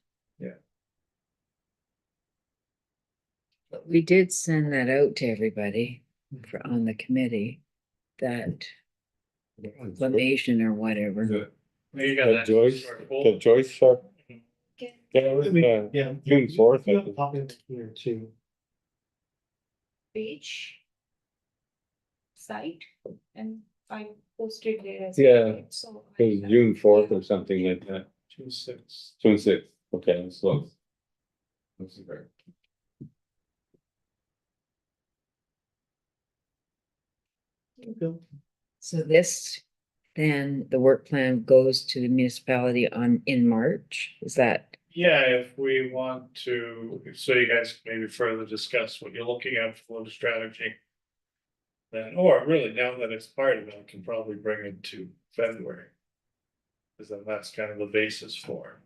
we did send that out to everybody for on the committee. That proclamation or whatever. You got The that Joyce, short the folder? Joyce shop. Okay. Yeah, it was, Yeah. June 4th, I You have a think. copy of it here too. Page. Site and I posted there as Yeah, well, right? So. It was June 4th or something like that. June 6th. June 6th, okay, that's close. That's great. So this, then the work plan goes to the municipality in March, is that? Yeah, if we want to, so you guys can maybe further discuss what you're looking at for the strategy. Then, or really now that it's part of it, I can probably bring it to February. Cause then that's kind of the basis for.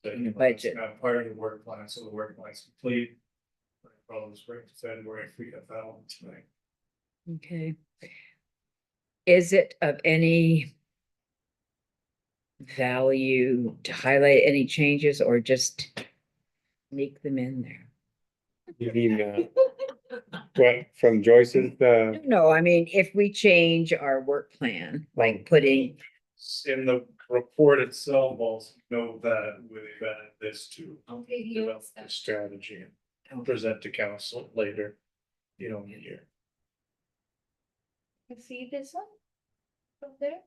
In the It's budget. not part of the work plan, so the work plan's complete. But probably spring to February if we get that one tonight. Okay. Is it of any value to highlight any changes or just make them in there? You mean, what, from Joyce's, No, I mean, if we change our work plan, like putting, In the report itself, also note that we've added this to Okay, develop here's the that. strategy and Okay. present to council later. You know, in the year. You see this one? From there?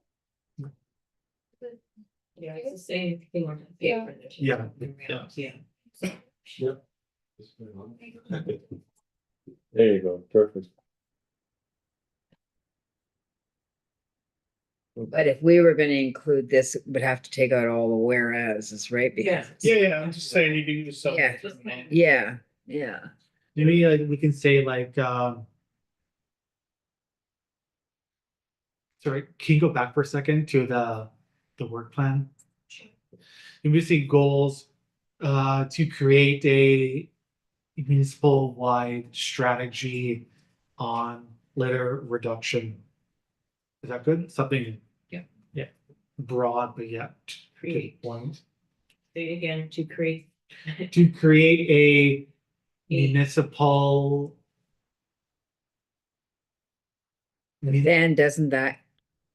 Yeah, it's the same thing on the Yeah. paper. Yeah, Yeah. there you go, perfect. but if we were gonna include this, it would have to take out all the whereases, right? Because Yeah, I'm just saying you can use some. Yeah. Yeah, yeah. maybe like we can say like, sorry, can you go back for a second to the work plan? we see goals, to create a municipal wide strategy on litter reduction. Is that good? Something. Yeah. Yeah, broad, but yeah. Create. Good point. Say it again, to create. To create a municipal. Then doesn't that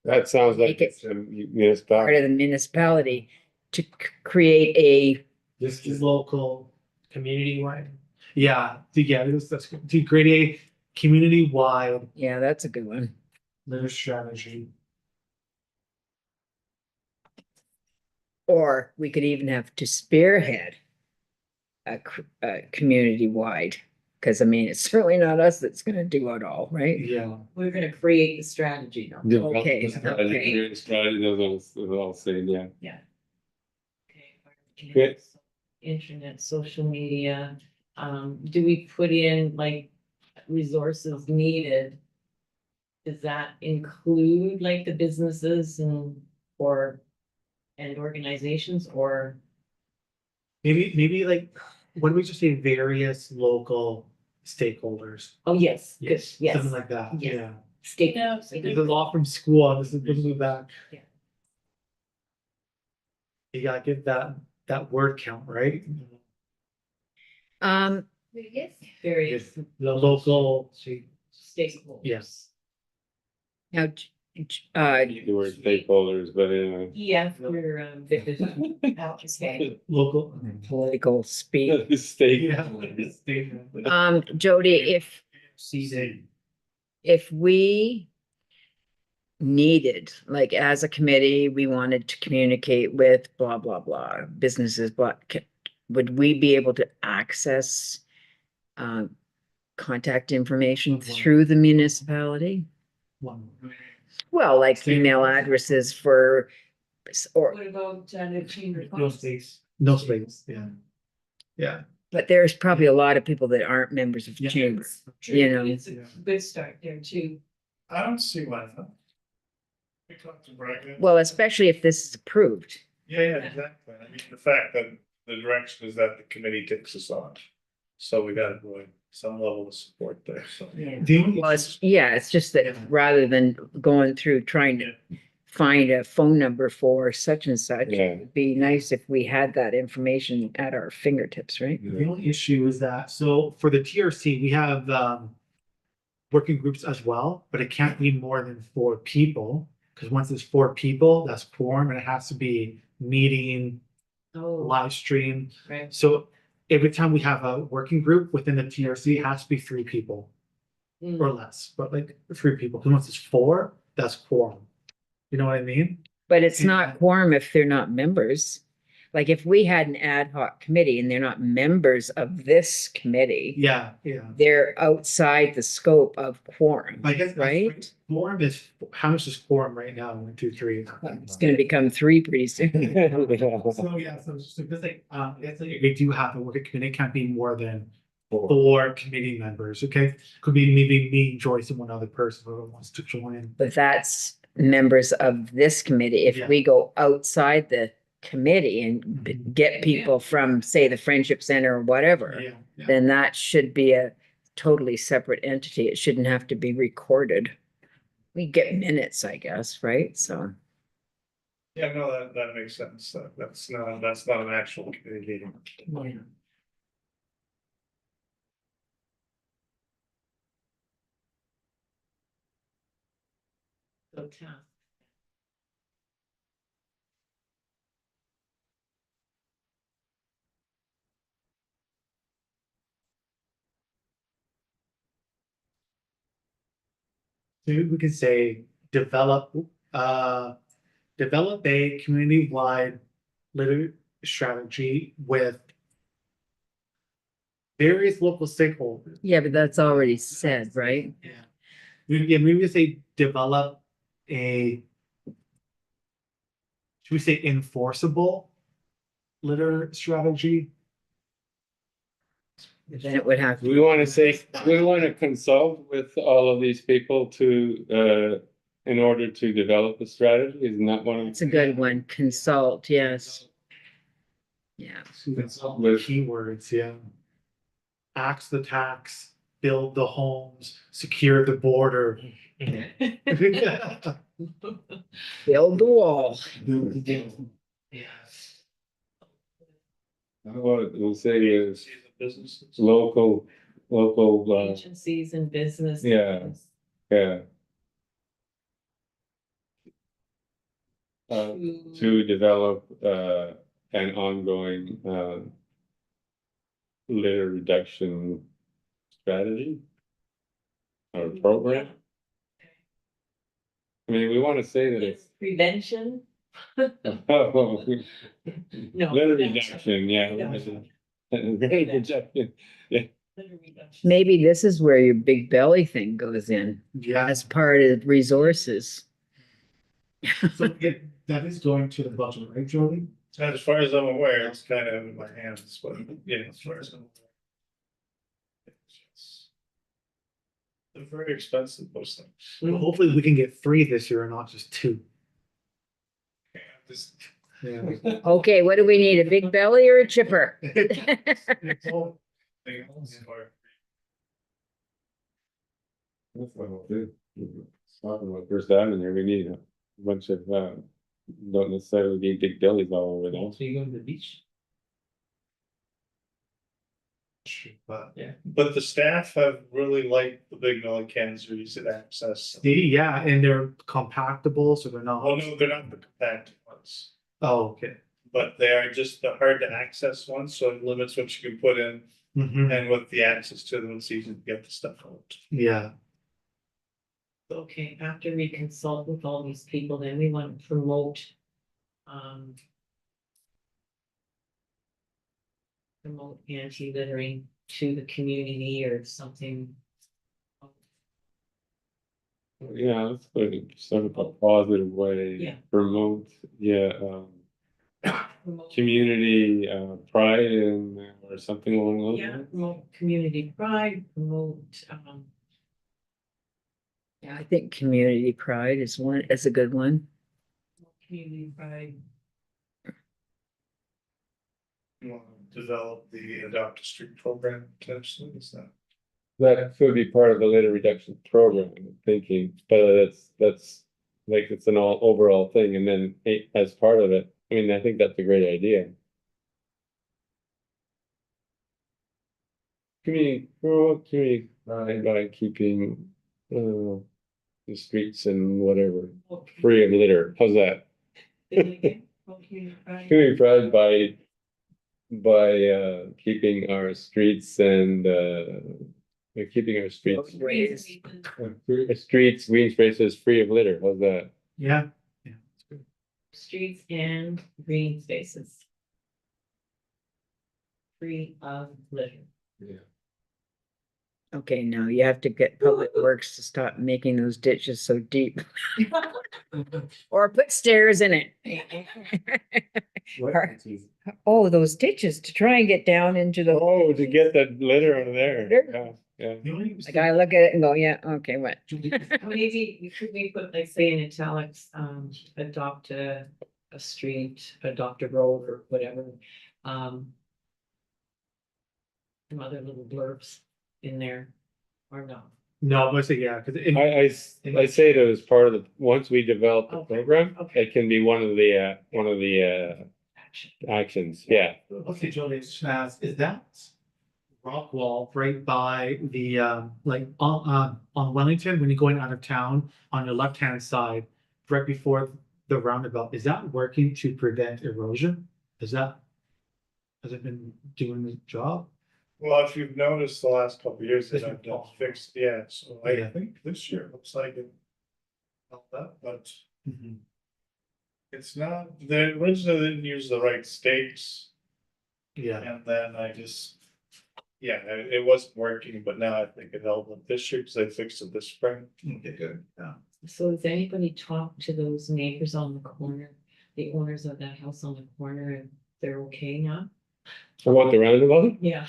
That sounds like Make it it's a part of municipality. the municipality to create a, This is local, community wide. Yeah, that's good. To create a community wide yeah, that's a good one. litter strategy. Or we could even have to spearhead a community-wide, because I mean, it's certainly not us that's gonna do it all, right? Yeah. We're gonna create the strategy now. Develop Okay, the strategy, okay. create a strategy, those all saying, yeah. Okay. Good. Internet, social media, do we put in like resources needed? Does that include like the businesses and organizations or? Maybe like, what do we just say, various local stakeholders? Oh, yes, good, Yes, yes. something like that, Yes. yeah. State. This is all from school, this is move back. Yeah. You gotta get that word count, right? Yes. Various The local, stakeholders. yes. Now, The word stakeholders, but anyway. Yeah, for, Victor's. Okay. Local. political speak. Stakeholders. Jody, if we needed, like as a committee, we wanted to communicate with blah, blah, blah, businesses, would we be able to access contact information through the municipality? One. Well, like Same. email addresses for, or, What about, the chamber? of No commerce? space. No space, yeah. Yeah. but there's probably a lot of people that aren't members of Yeah. chambers, True, you know. it's a good start there too. I don't see why not. We talked to Bracken. Well, especially if this is approved. Yeah, exactly. I mean, the fact that the direction is that the committee takes us on. So we gotta provide some level of support there, so. The only Well, it's just that rather than going through trying to find a phone number for such and such, Yeah. it'd be nice if we had that information at our fingertips, right? The only issue is that, so for the TRC, we have working groups as well, but it can't be more than 4 people. Because once it's 4 people, that's quorum, and it has to be meeting, Oh, live stream. right. So every time we have a working group within the TRC, it has to be 3 people Mm. or less, but like 3 people. Because once it's 4, that's quorum. You know what I mean? But it's Yeah. not quorum if they're not members. Like if we had an ad hoc committee and they're not members of this committee, Yeah. they're outside the scope of quorum, I guess right? quorum is, how much is quorum right now? 1, 2, 3. It's gonna become 3 pretty soon. So yeah, so just like, it's like we do have a working committee, it can't be more than 4 committee members, okay? Could be maybe me, Joyce, and one other person who wants to join. But that's members of this committee. If Yeah. we go outside the committee and get people from, say, the Friendship Center or whatever, Yeah. then that should be a totally separate entity. It shouldn't have to be recorded. We get minutes, I guess, right? So, Yeah, no, that makes sense. That's not an actual committee meeting. So tough. Maybe we could say develop a community-wide litter strategy with various local stakeholders. yeah, but that's already said, right? Yeah. Maybe we say develop a, should we say enforceable litter strategy? Then it would have We to, want to say, we want to consult with all of these people in order to develop a strategy, isn't that one of? it's a good one. Consult, yes. Yeah. That's all the keywords, yeah. Axe the tax, build the homes, secure the border. Build the wall. How about we'll say is See the businesses. local, Agencies and business. Yeah. yeah. To develop, an ongoing, litter reduction strategy or program. I mean, we want to say that it's. Prevention. Oh, No. litter reduction, yeah. Reduction. Litter reduction, yeah. Litter reduction. Maybe this is where your big belly thing goes in Yeah, as part of resources. so that is going to the budget, right, Jody? As far as I'm aware, it's kind of in my hands, but yeah, as far as I'm aware. They're very expensive, those things. Well, hopefully we can get 3 this year and not just 2. This- Yeah. Okay, what do we need? A big belly or a chipper? it's all- they all are- That's what I'll do. Talking about First Avenue, we need a bunch of, don't necessarily need big bellies all over there. So you go to the beach? But, Yeah. but the staff have really liked the big Nelly cans for easy to access. See, yeah, and they're compactable, so they're not. Oh, no, they're not the compact ones, Oh, okay. but they are just the hard to access ones, so it limits what you can put in. Mhm. And with the access to them, it's easy to get the stuff out. Yeah, Okay, after we consult with all these people, then we want to promote. Promote anti-littering to the community or something. Yeah, let's put it in sort of a positive way. Yeah. Promote, yeah, Promote- community, pride and, or something along those Yeah, lines. promote community pride, promote, Yeah, I think community pride is a good one. community pride. You want to develop the adopt a street program potentially, is that? That could be part of the litter reduction program, I'm thinking, but that's like, it's an overall thing, and then as part of it, I mean, I think that's a great idea. Community pride by keeping, the streets and whatever, free of litter, how's that? Promote community pride. Community pride by keeping our streets and keeping our streets Raised. streets, green spaces free of litter, how's that? yeah, yeah. That's good. Streets and green spaces. Free of litter. Yeah. Okay, now you have to get Public Works to stop making those ditches so deep. Or put stairs in it. Oh, those ditches to try and get down into the. Oh, to get that litter out of there, Litter? yeah. The only Like I look at it and go, yeah, okay, what? Maybe we put, like, say in italics, adopt a street, adopt a road or whatever. Some other little blurbs in there, or no? No, but I say, yeah, because I say it as part of the, once we develop the Okay, program, okay. it can be one of the Action. actions, yeah. okay, Jody, just ask, is that rock wall right by the like on Wellington, when you're going out of town on your left-hand side, right before the roundabout, is that working to prevent erosion? Has it been doing the job? Well, if you've noticed the last couple of years, It's that I've been done falling. fixed, yeah, so I Yeah. think this year it looks like it. Helped that, but Mhm. it's not, they originally didn't use the right stakes, Yeah, and then I just. Yeah, it wasn't working, but now I think it held up this year, because they fixed it this spring. okay, good, yeah. So has anybody talked to those neighbors on the corner, the owners of that house on the corner, and they're okay now? I want the roundabout? Yeah.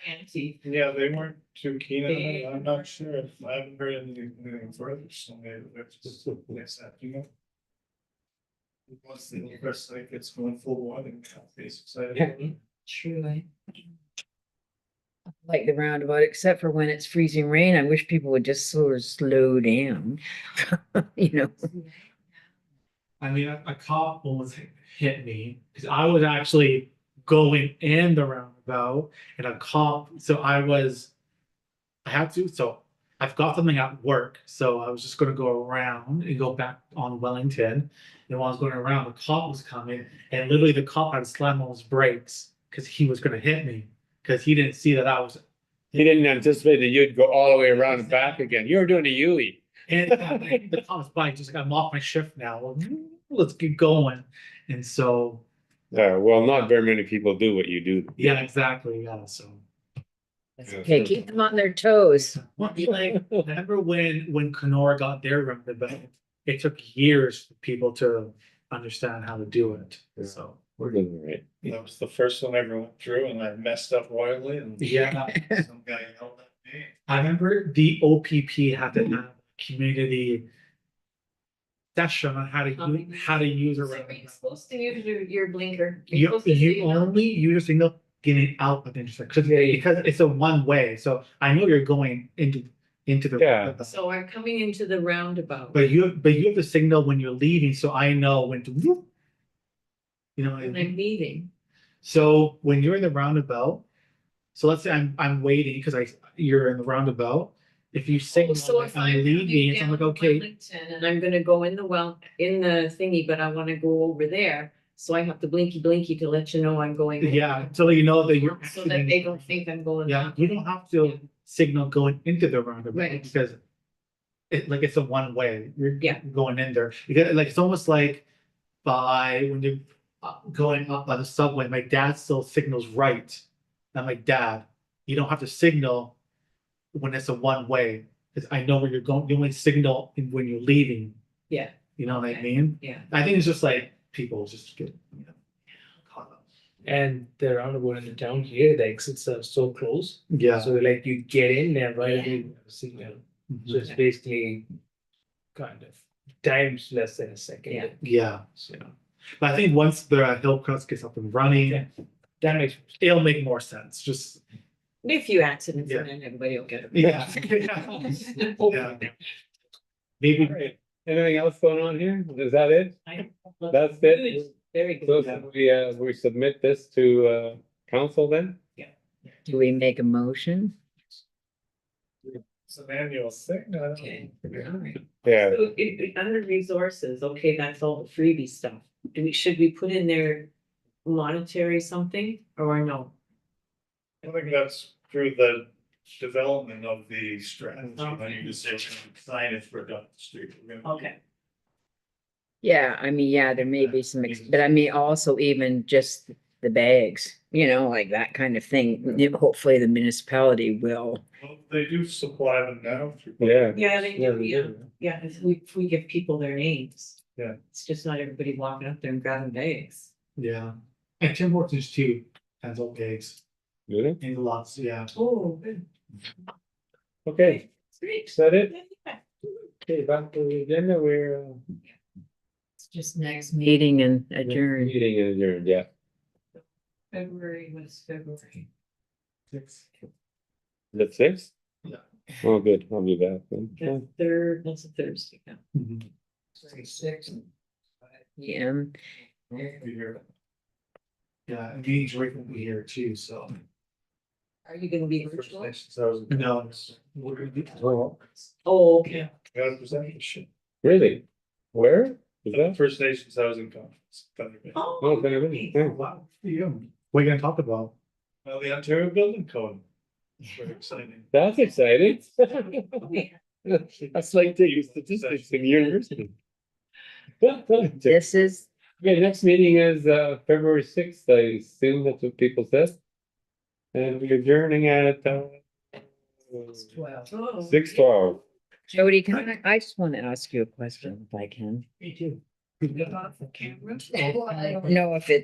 Anti. Yeah, they weren't too keen on it, I'm not sure, I haven't heard anything further, so maybe that's just, yes, that, you know. Once the first like it's going full water, it's exciting. Truly. Like the roundabout, except for when it's freezing rain. I wish people would just sort of slow down. You know, I mean, a cop almost hit me because I was actually going in the roundabout and a cop, I had to, so I've got something at work, so I was just gonna go around and go back on Wellington. And while I was going around, the cop was coming and literally the cop had to slam on his brakes because he was gonna hit me. Cause he didn't see that I was, He didn't anticipate that you'd go all the way around and back again. You were doing a U-E. and the cop's bike, just like, I'm off my shift now, let's get going. And so, Well, not very many people do what you do. yeah, exactly, yeah, so. okay, keep them on their toes. Well, like, remember when Kenora got their roundabout, it took years for people to understand how to do it, so. We're doing all right. That was the first one I ever went through and I messed up royally and Yeah, some guy yelled at me. I remember the OPP had to have community session on how to use a So you're roundabout. supposed to use your blinker. You're You, supposed to you signal. only use your signal getting out of the intersection, because it's a one way, so I know you're going into the. Yeah. roundabout. So I'm coming into the roundabout. But you have to signal when you're leaving, so I know when to whoop. You know what I And mean? I'm leaving. So when you're in the roundabout, so let's say I'm waiting because you're in the roundabout. If you signal So like if I'm I'm leaving, so I'm like, okay, Wellington and I'm gonna go in the thingy, but I wanna go over there. So I have to blinky to let you know I'm going. over. yeah, so you know that you're. So that they don't think I'm going. Yeah, that you way. don't have to signal going into the roundabout Right. because it's a one way. You're Yeah. going in there. Like it's almost like when you're going up by the subway, my dad still signals right. I'm like, Dad, you don't have to signal when it's a one way, because I know where you're going. You only signal when you're leaving. Yeah, You know what I Okay. mean? yeah. I think it's just like people just get, caught up. And the roundabout in the town here, the exits are so close. Yeah. So like you get in and right away you have a signal. So Mhm. it's basically kind of times less than a second. Yeah. Yeah. So But I think once the Hillcrest gets up and running, Yeah. that makes. it'll make more sense. Just A few accidents Yeah. and then everybody will get it. yeah. Hopefully. Maybe. All right. Anything else going on here? Is that it? That's Good. it? Very So good. we submit this to council then? Do we make a motion? It's an annual thing. I don't Okay. know. Yeah. So under resources, okay, that's all the freebie stuff. Should we put in there monetary something or no? I think that's through the development of the strategy, when you decide signage for Dutton Street. We're gonna- Okay. Yeah, I mean, yeah, there may be some, but I mean, also even just the bags, you know, like that kind of thing. Hopefully the municipality will. Well, they do supply them now. through- Yeah. Yeah, they Yeah, do, we yeah, do. yeah, if we give people their names. Yeah. It's just not everybody walking up there and grabbing bags. Yeah. And Tim Hortons too has all bags Really? in lots. Yeah. Oh, good. Okay, Great. is that it? Yeah. Okay, back to the agenda, we're It's just next meeting and adjourn. meeting adjourned, yeah. February was February. Six. Is it 6? Yeah. Oh, good, I'll be back then. The third, that's a Thursday now. Mhm. 6. PM. Be here. Yeah, and meetings right will be here too, so. Are you gonna be First virtual? Nations Housing No. Conference. We're gonna be- Oh, okay. Got a presentation. Really? Where? Is that? First Nations Housing Conference. Oh, very good. Yeah. Wow, yeah. What are you gonna talk about? Well, the Ontario Building Code. It's very exciting. That's exciting. Okay. That's like taking statistics in university. This is, Okay, next meeting is February 6th, I assume that's what people said. And we're adjourning at 6:12. Jody, I just want to ask you a question if I can. Me too. I don't know if it's